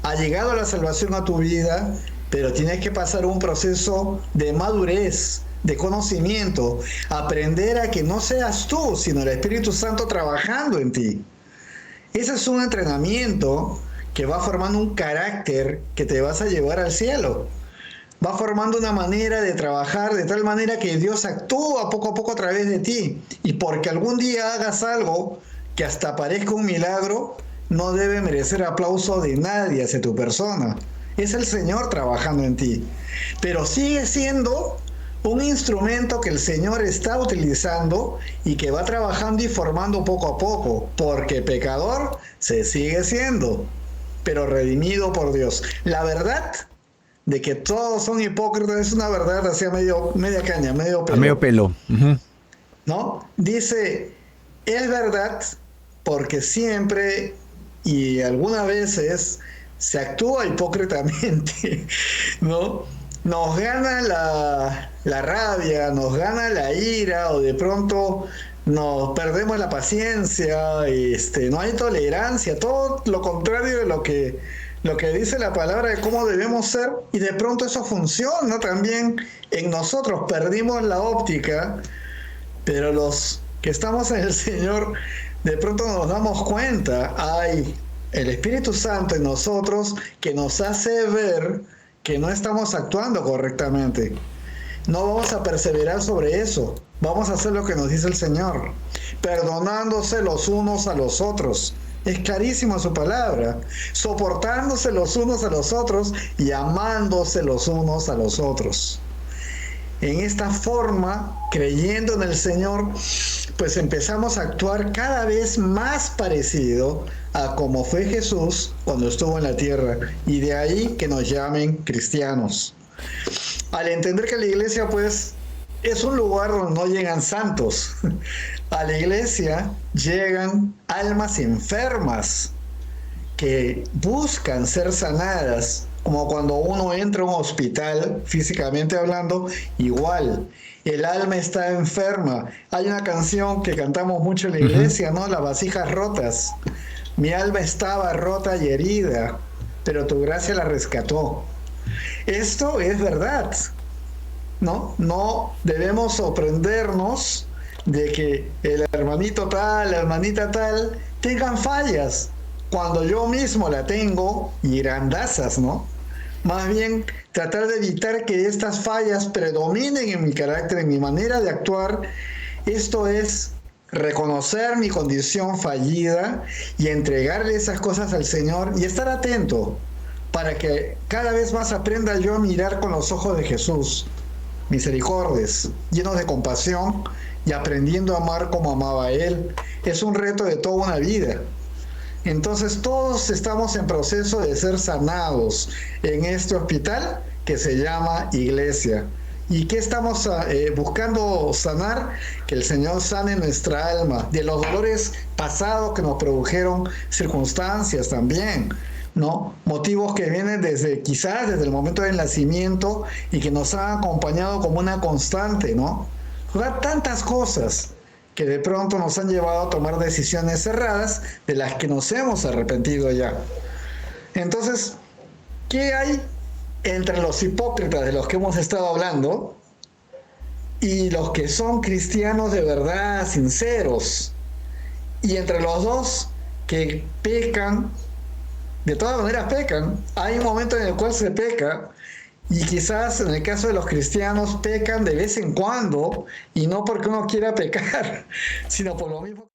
ha llegado la salvación a tu vida, pero tienes que pasar un proceso de madurez, de conocimiento, aprender a que no seas tú, sino el Espíritu Santo trabajando en ti. Ese es un entrenamiento que va formando un carácter que te vas a llevar al cielo. Va formando una manera de trabajar de tal manera que Dios actúa poco a poco a través de ti. Y porque algún día hagas algo que hasta parezca un milagro, no debe merecer aplauso de nadie hacia tu persona. Es el Señor trabajando en ti. Pero sigue siendo un instrumento que el Señor está utilizando y que va trabajando y formando poco a poco, porque pecador se sigue siendo, pero redimido por Dios. La verdad de que todos son hipócritas es una verdad hacia media caña, medio pelo. A medio pelo. ¿No? Dice, es verdad porque siempre y algunas veces se actúa hipócritamente, ¿no? Nos gana la rabia, nos gana la ira, o de pronto nos perdemos la paciencia, no hay tolerancia, todo lo contrario de lo que dice la palabra de cómo debemos ser, y de pronto eso funciona también en nosotros, perdimos la óptica, pero los que estamos en el Señor, de pronto nos damos cuenta, hay el Espíritu Santo en nosotros que nos hace ver que no estamos actuando correctamente. No vamos a perseverar sobre eso. Vamos a hacer lo que nos dice el Señor, perdonándose los unos a los otros. Es clarísima su palabra. Soportándose los unos a los otros y amándose los unos a los otros. En esta forma, creyendo en el Señor, pues empezamos a actuar cada vez más parecido a como fue Jesús cuando estuvo en la tierra, y de ahí que nos llamen cristianos. Al entender que la iglesia pues es un lugar donde no llegan santos, a la iglesia llegan almas enfermas, que buscan ser sanadas, como cuando uno entra a un hospital, físicamente hablando, igual. El alma está enferma. Hay una canción que cantamos mucho en la Ujú. iglesia, ¿no? Las vasijas rotas. Mi alma estaba rota y herida, pero tu gracia la rescató. Esto es verdad, ¿no? No debemos sorprendernos de que el hermanito tal, la hermanita tal, tengan fallas, cuando yo mismo la tengo y grandazas, ¿no? Más bien tratar de evitar que estas fallas predominen en mi carácter, en mi manera de actuar. Esto es reconocer mi condición fallida y entregarle esas cosas al Señor y estar atento para que cada vez más aprenda yo a mirar con los ojos de Jesús, misericordias, llenos de compasión y aprendiendo a amar como amaba Él. Es un reto de toda una vida. Entonces todos estamos en proceso de ser sanados en este hospital que se llama iglesia. ¿Y qué estamos buscando sanar? Que el Señor sane nuestra alma, de los dolores pasados que nos produjeron circunstancias también, ¿no? Motivos que vienen desde, quizás desde el momento del nacimiento y que nos han acompañado como una constante, ¿no? O sea, tantas cosas que de pronto nos han llevado a tomar decisiones erradas de las que nos hemos arrepentido ya. Entonces, ¿qué hay entre los hipócritas de los que hemos estado hablando y los que son cristianos de verdad, sinceros? Y entre los dos que pecan, de todas maneras pecan. Hay un momento en el cual se peca y quizás en el caso de los cristianos pecan de vez en cuando y no porque uno quiera pecar, sino por lo mismo.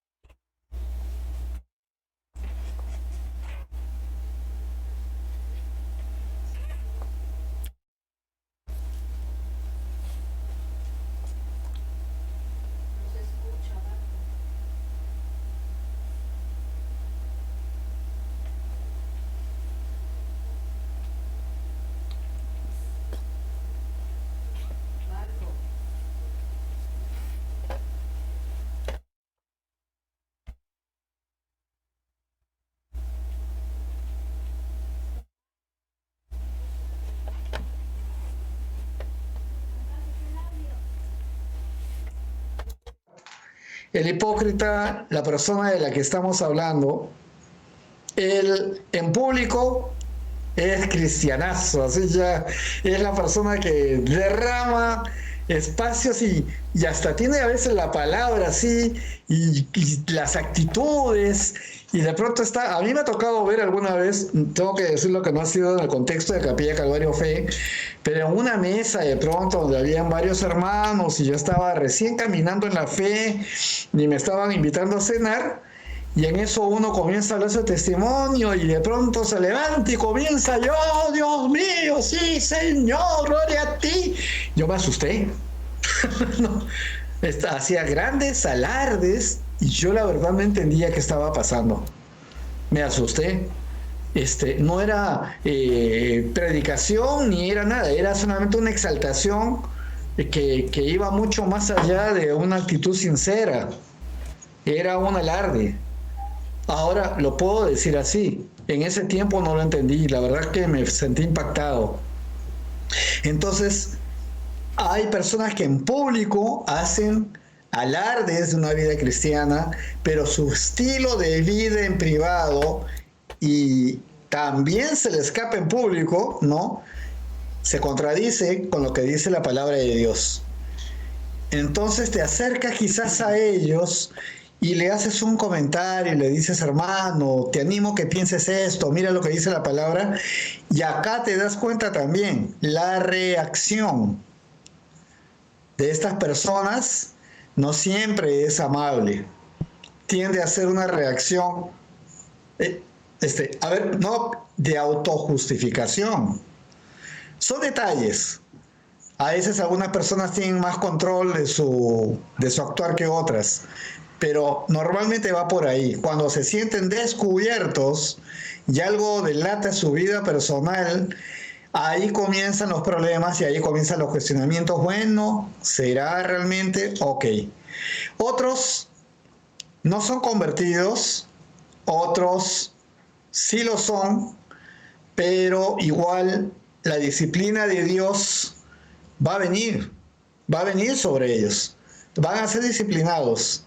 El hipócrita, la persona de la que estamos hablando, él en público es cristianazo, así ya es la persona que derrama espacios y hasta tiene a veces la palabra así y las actitudes y de pronto está, a mí me ha tocado ver alguna vez, tengo que decirlo que no ha sido en el contexto de Capilla Calvario Fe, pero en una mesa de pronto donde habían varios hermanos y yo estaba recién caminando en la fe y me estaban invitando a cenar. Y en eso uno comienza a hablar su testimonio y de pronto se levanta y comienza yo, Dios mío, sí, Señor, gloria a ti. Yo me asusté. No, hacía grandes alardes y yo la verdad no entendía qué estaba pasando. Me asusté. No era predicación ni era nada, era solamente una exaltación que iba mucho más allá de una actitud sincera. Era un alarde. Ahora lo puedo decir así. En ese tiempo no lo entendí. La verdad es que me sentí impactado. Entonces, hay personas que en público hacen alardes de una vida cristiana, pero su estilo de vida en privado y también se le escapa en público, ¿no? Se contradice con lo que dice la palabra de Dios. Entonces te acercas quizás a ellos y le haces un comentario y le dices, hermano, te animo que pienses esto, mira lo que dice la palabra. Y acá te das cuenta también, la reacción de estas personas no siempre es amable. Tiende a ser una reacción, no de autojustificación. Son detalles. A veces algunas personas tienen más control de su actuar que otras, pero normalmente va por ahí. Cuando se sienten descubiertos y algo delata su vida personal, ahí comienzan los problemas y ahí comienzan los cuestionamientos. Bueno, ¿será realmente? Ok. Otros no son convertidos, otros sí lo son, pero igual la disciplina de Dios va a venir sobre ellos, van a ser disciplinados.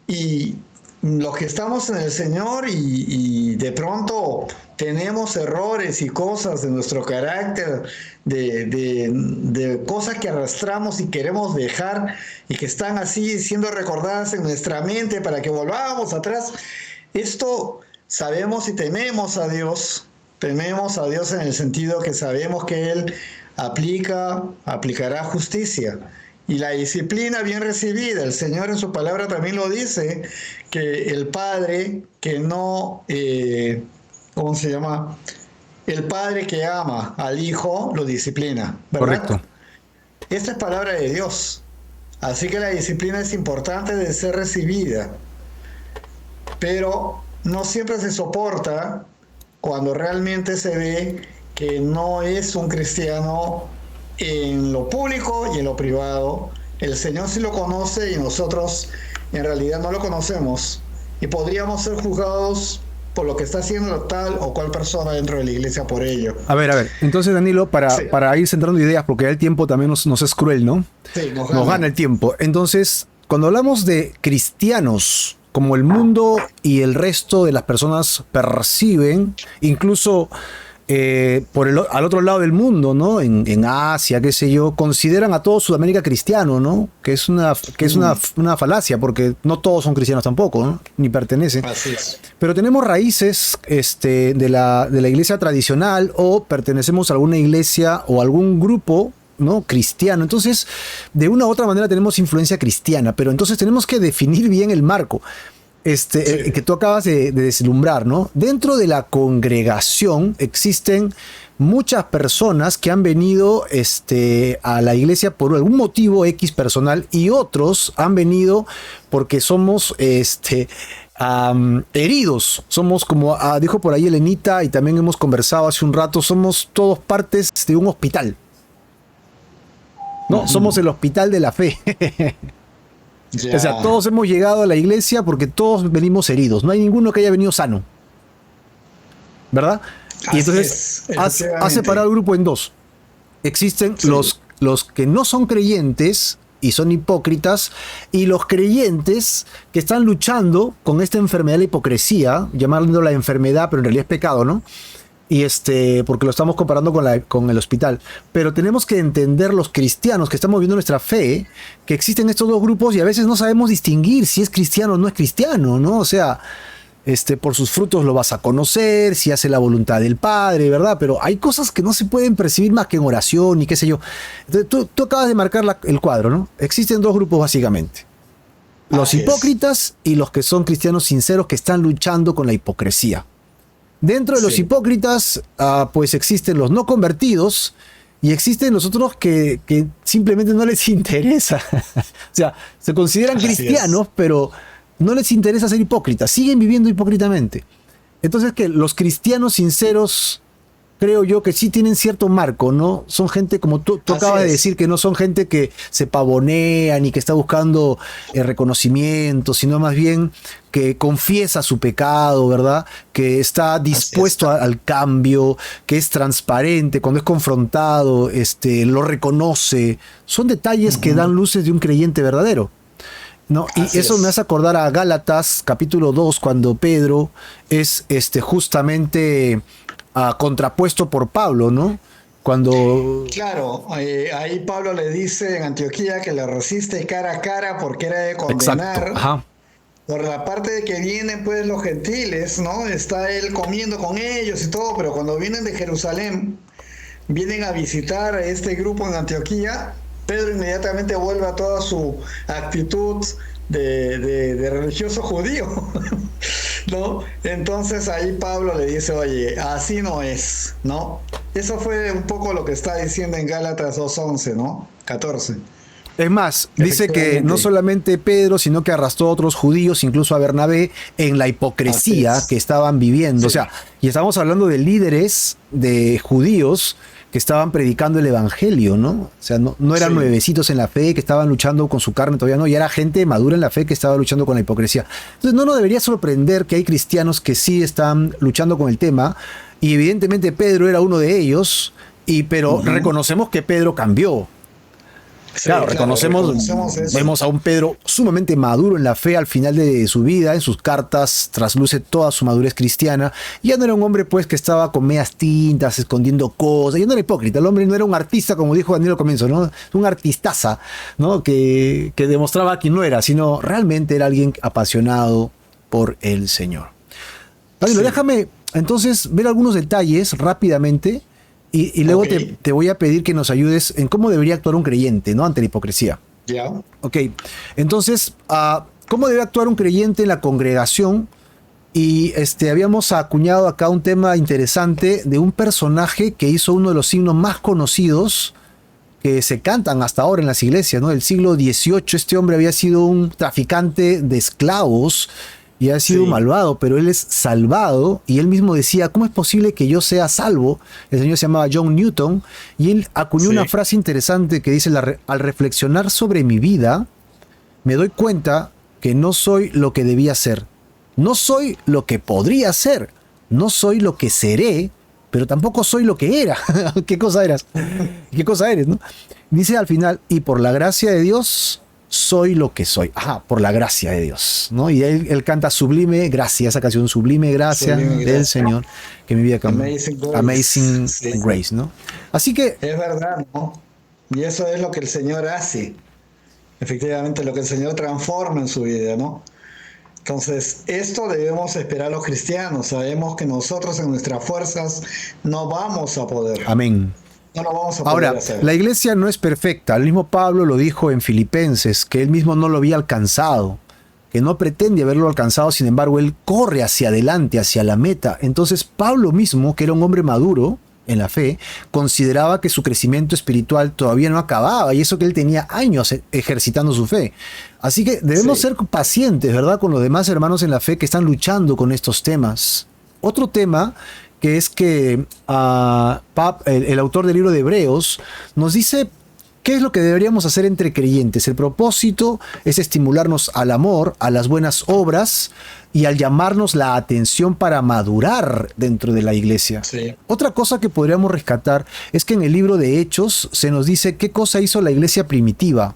Y los que estamos en el Señor y de pronto tenemos errores y cosas de nuestro carácter, de cosas que arrastramos y queremos dejar y que están así siendo recordadas en nuestra mente para que volvamos atrás, esto sabemos y tememos a Dios en el sentido que sabemos que Él aplicará justicia. Y la disciplina bien recibida, el Señor en su palabra también lo dice, que el Padre que no, ¿cómo se llama? El Padre que ama al Hijo lo disciplina, ¿verdad? Correcto. Esta es palabra de Dios. Así que la disciplina es importante de ser recibida, pero no siempre se soporta cuando realmente se ve que no es un cristiano en lo público y en lo privado. El Señor sí lo conoce y nosotros en realidad no lo conocemos y podríamos ser juzgados por lo que está haciendo tal o cual persona dentro de la iglesia por ello. A ver. Entonces, Danilo, para ir centrando ideas, porque el tiempo también nos es cruel, ¿no? Sí, nos gana el tiempo. Entonces, cuando hablamos de cristianos, como el mundo y el resto de las personas perciben, incluso al otro lado del mundo, ¿no? En Asia, qué sé yo, consideran a todo Sudamérica cristiano, ¿no? Que es una falacia, porque no todos son cristianos tampoco, ¿no? Ni pertenecen. Así es. Pero tenemos raíces de la iglesia tradicional o pertenecemos a alguna iglesia o algún grupo, ¿no? Cristiano. Entonces, de una u otra manera tenemos influencia cristiana, pero entonces tenemos que definir bien el marco. Que tú acabas de deslumbrar, ¿no? Dentro de la congregación existen muchas personas que han venido a la iglesia por algún motivo X personal y otros han venido porque somos heridos. Somos, como dijo por ahí Elenita y también hemos conversado hace un rato, somos todos partes de un hospital. No, somos el hospital de la fe. O sea, todos hemos llegado a la iglesia porque todos venimos heridos. No hay ninguno que haya venido sano. ¿Verdad? Y entonces has separado el grupo en dos. Existen los que no son creyentes y son hipócritas, y los creyentes que están luchando con esta enfermedad de la hipocresía, llamándola enfermedad, pero en realidad es pecado, ¿no? Y porque lo estamos comparando con el hospital. Pero tenemos que entender, los cristianos que estamos viendo nuestra fe, que existen estos dos grupos y a veces no sabemos distinguir si es cristiano o no es cristiano, ¿no? O sea, por sus frutos lo vas a conocer, si hace la voluntad del Padre, ¿verdad? Pero hay cosas que no se pueden percibir más que en oración y qué sé yo. Entonces, tú acabas de marcar el cuadro, ¿no? Existen dos grupos básicamente. Los hipócritas y los que son cristianos sinceros que están luchando con la hipocresía. Dentro de los hipócritas, pues existen los no convertidos y existen los otros que simplemente no les interesa. O sea, se consideran cristianos, pero no les interesa ser hipócritas. Siguen viviendo hipócritamente. Entonces, que los cristianos sinceros, creo yo que sí tienen cierto marco, ¿no? Son gente, como tú acabas de decir, que no son gente que se pavonea ni que está buscando reconocimiento, sino más bien que confiesa su pecado, ¿verdad? Que está dispuesto al cambio, que es transparente, cuando es confrontado, lo reconoce. Son detalles que dan luces de un creyente verdadero, ¿no? Y eso me hace acordar a Gálatas, capítulo 2, cuando Pedro es justamente contrapuesto por Pablo, ¿no? Cuando... Claro, ahí Pablo le dice en Antioquía que le resiste cara a cara porque era de condenar. Exacto. Ajá. Por la parte de que vienen pues los gentiles, ¿no? Está él comiendo con ellos y todo, pero cuando vienen de Jerusalén, vienen a visitar a este grupo en Antioquía, Pedro inmediatamente vuelve a toda su actitud de religioso judío, ¿no? Entonces ahí Pablo le dice, oye, así no es, ¿no? Eso fue un poco lo que está diciendo en Gálatas 2:11, ¿no? 14. Es más, dice que no solamente Pedro, sino que arrastró a otros judíos, incluso a Bernabé, en la hipocresía que estaban viviendo. Sí. O sea, y estamos hablando de líderes de judíos que estaban predicando el evangelio, ¿no? O sea, no eran nuevecitos en la fe, que estaban luchando con su carne, todavía no, y era gente madura en la fe que estaba luchando con la hipocresía. Entonces no nos debería sorprender que hay cristianos que sí están luchando con el tema, y evidentemente Pedro era uno de ellos, pero reconocemos que Pedro cambió. Claro, reconocemos vemos a un Pedro sumamente maduro en la fe al final de su vida, en sus cartas trasluce toda su madurez cristiana. Ya no era un hombre pues que estaba con medias tintas, escondiendo cosas, ya no era hipócrita, el hombre no era un artista como dijo Daniel al comienzo, ¿no? Un artistaza, ¿no? Que demostraba quién no era, sino realmente era alguien apasionado por el Señor. Daniel, déjame entonces ver algunos detalles rápidamente. Y luego te voy a pedir que nos ayudes en cómo debería actuar un creyente, ¿no? Ante la hipocresía. Ya. Ok. Entonces, ¿cómo debe actuar un creyente en la congregación? Y habíamos acuñado acá un tema interesante de un personaje que hizo uno de los signos más conocidos que se cantan hasta ahora en las iglesias, ¿no? Del siglo XVIII, este hombre había sido un traficante de esclavos y ha sido malvado, pero él es salvado, y él mismo decía, ¿cómo es posible que yo sea salvo? El señor se llamaba John Newton, y él acuñó una frase interesante que dice, al reflexionar sobre mi vida, me doy cuenta que no soy lo que debía ser, no soy lo que podría ser, no soy lo que seré, pero tampoco soy lo que era. ¿Qué cosa eras? ¿Qué cosa eres, no? Dice al final, y por la gracia de Dios soy lo que soy. Ajá, por la gracia de Dios, ¿no? Y él canta Sublime Gracia, esa canción, Sublime Gracia del Señor, que mi vida cambió. Amazing Grace, ¿no? Así que... Es verdad, ¿no? Y eso es lo que el Señor hace. Efectivamente, lo que el Señor transforma en su vida, ¿no? Entonces, esto debemos esperar los cristianos. Sabemos que nosotros en nuestras fuerzas no vamos a poder. Amén. No lo vamos a poder Ahora, hacer. La iglesia no es perfecta. El mismo Pablo lo dijo en Filipenses, que él mismo no lo había alcanzado, que no pretende haberlo alcanzado, sin embargo, él corre hacia adelante, hacia la meta. Entonces, Pablo mismo, que era un hombre maduro en la fe, consideraba que su crecimiento espiritual todavía no acababa, y eso que él tenía años ejercitando su fe. Así que debemos ser pacientes, ¿verdad?, con los demás hermanos en la fe que están luchando con estos temas. Otro tema que es que el autor del libro de Hebreos nos dice qué es lo que deberíamos hacer entre creyentes. El propósito es estimularnos al amor, a las buenas obras y al llamarnos la atención para madurar dentro de la iglesia. Otra cosa que podríamos rescatar es que en el libro de Hechos se nos dice qué cosa hizo la iglesia primitiva.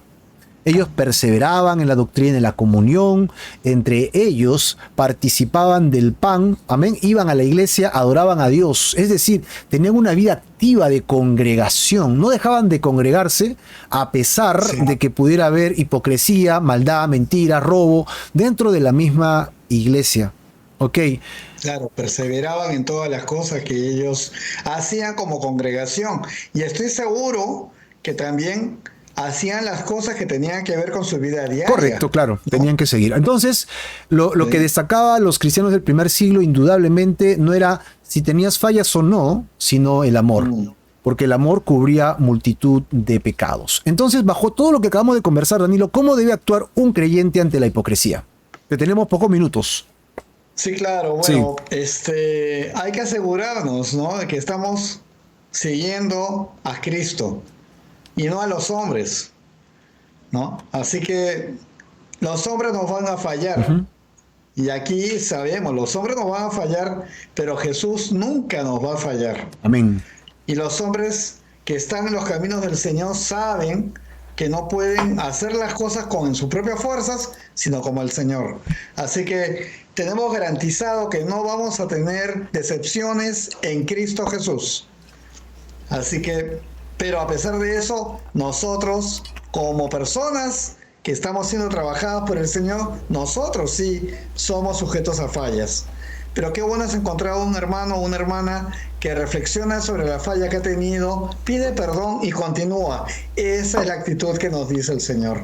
Ellos perseveraban en la doctrina de la comunión, entre ellos participaban del pan, amén, iban a la iglesia, adoraban a Dios, es decir, tenían una vida activa de congregación, no dejaban de congregarse a pesar de que pudiera haber hipocresía, maldad, mentira, robo dentro de la misma iglesia. Ok. Claro, perseveraban en todas las cosas que ellos hacían como congregación, y estoy seguro que también hacían las cosas que tenían que ver con su vida diaria. Correcto, claro, ¿no? Tenían que seguir. Entonces, lo que destacaba a los cristianos del primer siglo, indudablemente, no era si tenías fallas o no, sino el amor. Porque el amor cubría multitud de pecados. Entonces, bajo todo lo que acabamos de conversar, Danilo, ¿cómo debe actuar un creyente ante la hipocresía? Que tenemos pocos minutos. Sí, claro. Bueno, hay que asegurarnos, ¿no?, de que estamos siguiendo a Cristo y no a los hombres, ¿no? Así que los hombres nos van a fallar. Y aquí sabemos, los hombres nos van a fallar, pero Jesús nunca nos va a fallar. Amén. Y los hombres que están en los caminos del Señor saben que no pueden hacer las cosas con sus propias fuerzas, sino como el Señor. Así que tenemos garantizado que no vamos a tener decepciones en Cristo Jesús. Así que, pero a pesar de eso, nosotros como personas que estamos siendo trabajadas por el Señor, nosotros sí somos sujetos a fallas. Pero qué bueno es encontrar un hermano o una hermana que reflexiona sobre la falla que ha tenido, pide perdón y continúa. Esa es la actitud que nos dice el Señor.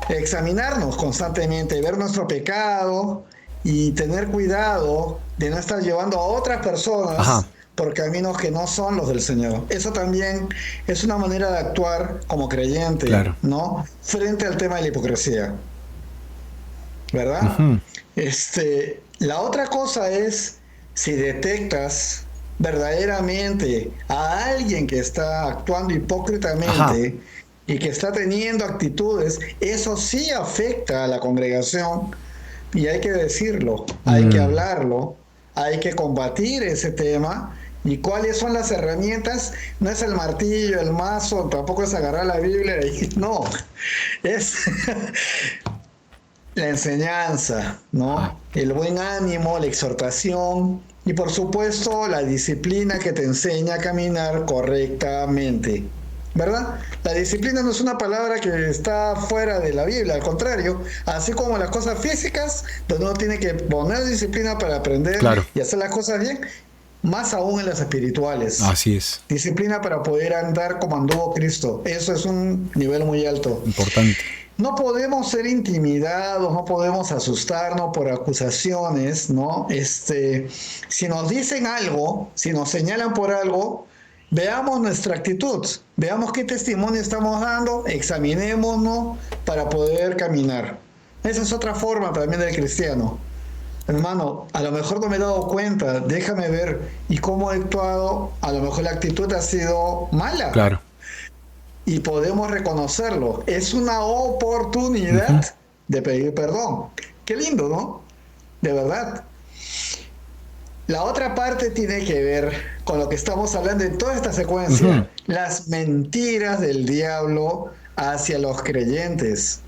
Examinarnos constantemente, ver nuestro pecado y tener cuidado de no estar llevando a otras personas por caminos que no son los del Señor. Eso también es una manera de actuar como creyente, ¿no?, frente al tema de la hipocresía, ¿verdad? La otra cosa es, si detectas verdaderamente a alguien que está actuando hipócritamente y que está teniendo actitudes, eso sí afecta a la congregación y hay que decirlo, hay que hablarlo, hay que combatir ese tema. ¿Y cuáles son las herramientas? No es el martillo, el mazo, tampoco es agarrar la Biblia y no, es la enseñanza, ¿no? El buen ánimo, la exhortación y por supuesto la disciplina que te enseña a caminar correctamente, ¿verdad? La disciplina no es una palabra que está fuera de la Biblia, al contrario, así como las cosas físicas, donde uno tiene que poner disciplina para aprender Claro. y hacer las cosas bien, más aún en las espirituales. Así es. Disciplina para poder andar como anduvo Cristo. Eso es un nivel muy alto. Importante. No podemos ser intimidados, no podemos asustarnos por acusaciones, ¿no? Si nos dicen algo, si nos señalan por algo, veamos nuestra actitud, veamos qué testimonio estamos dando, examinémonos para poder caminar. Esa es otra forma también del cristiano. Hermano, a lo mejor no me he dado cuenta, déjame ver y cómo he actuado, a lo mejor la actitud ha sido mala. Claro. Y podemos reconocerlo. Es una oportunidad de pedir perdón. Qué lindo, ¿no? De verdad. La otra parte tiene que ver con lo que estamos hablando en toda esta secuencia, las mentiras del diablo hacia los creyentes.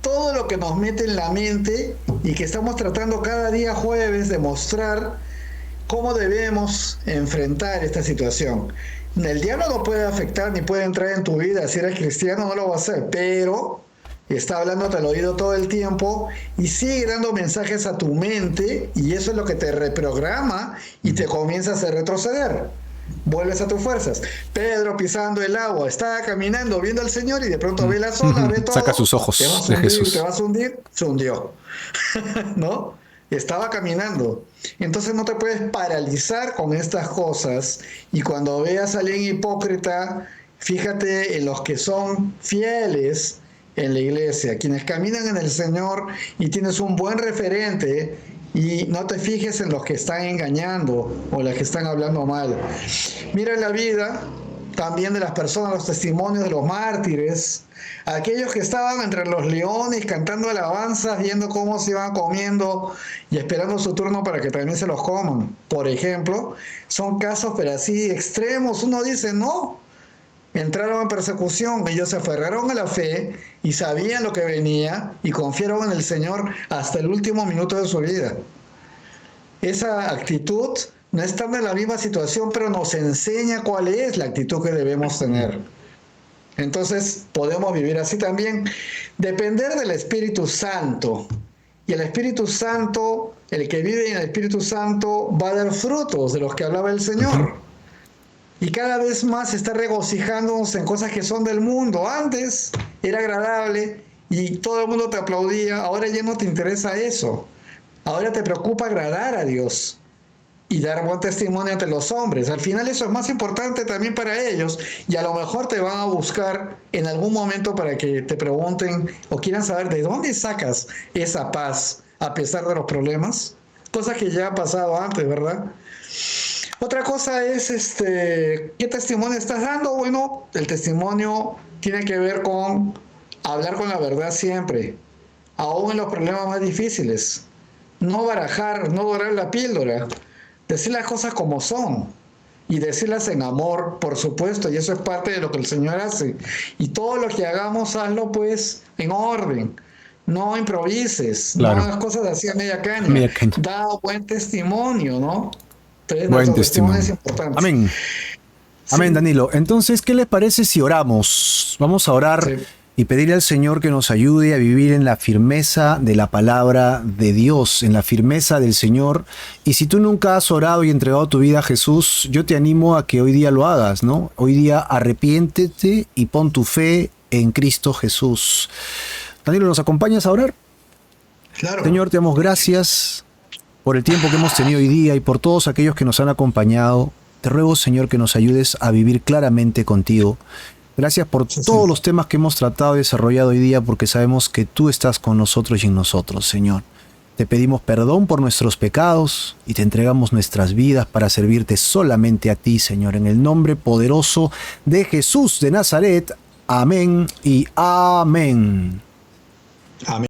Todo lo que nos mete en la mente y que estamos tratando cada día jueves de mostrar cómo debemos enfrentar esta situación. El diablo no puede afectar ni puede entrar en tu vida. Si eres cristiano no lo va a hacer, pero está hablándote al oído todo el tiempo y sigue dando mensajes a tu mente y eso es lo que te reprograma y te comienza a hacer retroceder. Vuelves a tus fuerzas. Pedro pisando el agua, estaba caminando, viendo al Señor y de pronto ve las olas, ve todo. Saca sus ojos de Jesús. Te vas a hundir, se hundió. ¿No? Estaba caminando. Entonces no te puedes paralizar con estas cosas y cuando veas a alguien hipócrita, fíjate en los que son fieles en la iglesia, quienes caminan en el Señor y tienes un buen referente y no te fijes en los que están engañando o los que están hablando mal. Mira la vida también de las personas, los testimonios de los mártires, aquellos que estaban entre los leones cantando alabanzas, viendo cómo se iban comiendo y esperando su turno para que también se los coman. Por ejemplo, son casos pero así extremos. Uno dice, no, entraron en persecución, ellos se aferraron a la fe y sabían lo que venía y confiaron en el Señor hasta el último minuto de su vida. Esa actitud no estamos en la misma situación, pero nos enseña cuál es la actitud que debemos tener. Entonces, podemos vivir así también. Depender del Espíritu Santo. Y el Espíritu Santo, el que vive en el Espíritu Santo, va a dar frutos de los que hablaba el Señor. Y cada vez más está regocijándonos en cosas que son del mundo. Antes era agradable y todo el mundo te aplaudía. Ahora ya no te interesa eso. Ahora te preocupa agradar a Dios y dar buen testimonio ante los hombres. Al final eso es más importante también para ellos y a lo mejor te van a buscar en algún momento para que te pregunten o quieran saber de dónde sacas esa paz a pesar de los problemas. Cosas que ya ha pasado antes, ¿verdad? Otra cosa es, ¿qué testimonio estás dando? Bueno, el testimonio tiene que ver con hablar con la verdad siempre, aún en los problemas más difíciles. No barajar, no dorar la píldora. Decir las cosas como son y decirlas en amor, por supuesto, y eso es parte de lo que el Señor hace. Y todo lo que hagamos, hazlo pues en orden. No improvises, claro. No hagas cosas así a media caña. Da buen testimonio, ¿no? Entonces, buen testimonio. Es importante. Amén. Sí. Amén, Danilo. Entonces, ¿qué les parece si oramos? Vamos a orar. Sí. Y pedirle al Señor que nos ayude a vivir en la firmeza de la palabra de Dios, en la firmeza del Señor. Y si tú nunca has orado y entregado tu vida a Jesús, yo te animo a que hoy día lo hagas, ¿no? Hoy día arrepiéntete y pon tu fe en Cristo Jesús. Danilo, ¿nos acompañas a orar? Claro. Señor, te damos gracias por el tiempo que hemos tenido hoy día y por todos aquellos que nos han acompañado. Te ruego, Señor, que nos ayudes a vivir claramente contigo. Gracias por todos los temas que hemos tratado y desarrollado hoy día, porque sabemos que tú estás con nosotros y en nosotros, Señor. Te pedimos perdón por nuestros pecados y te entregamos nuestras vidas para servirte solamente a ti, Señor, en el nombre poderoso de Jesús de Nazaret. Amén y amén. Amén.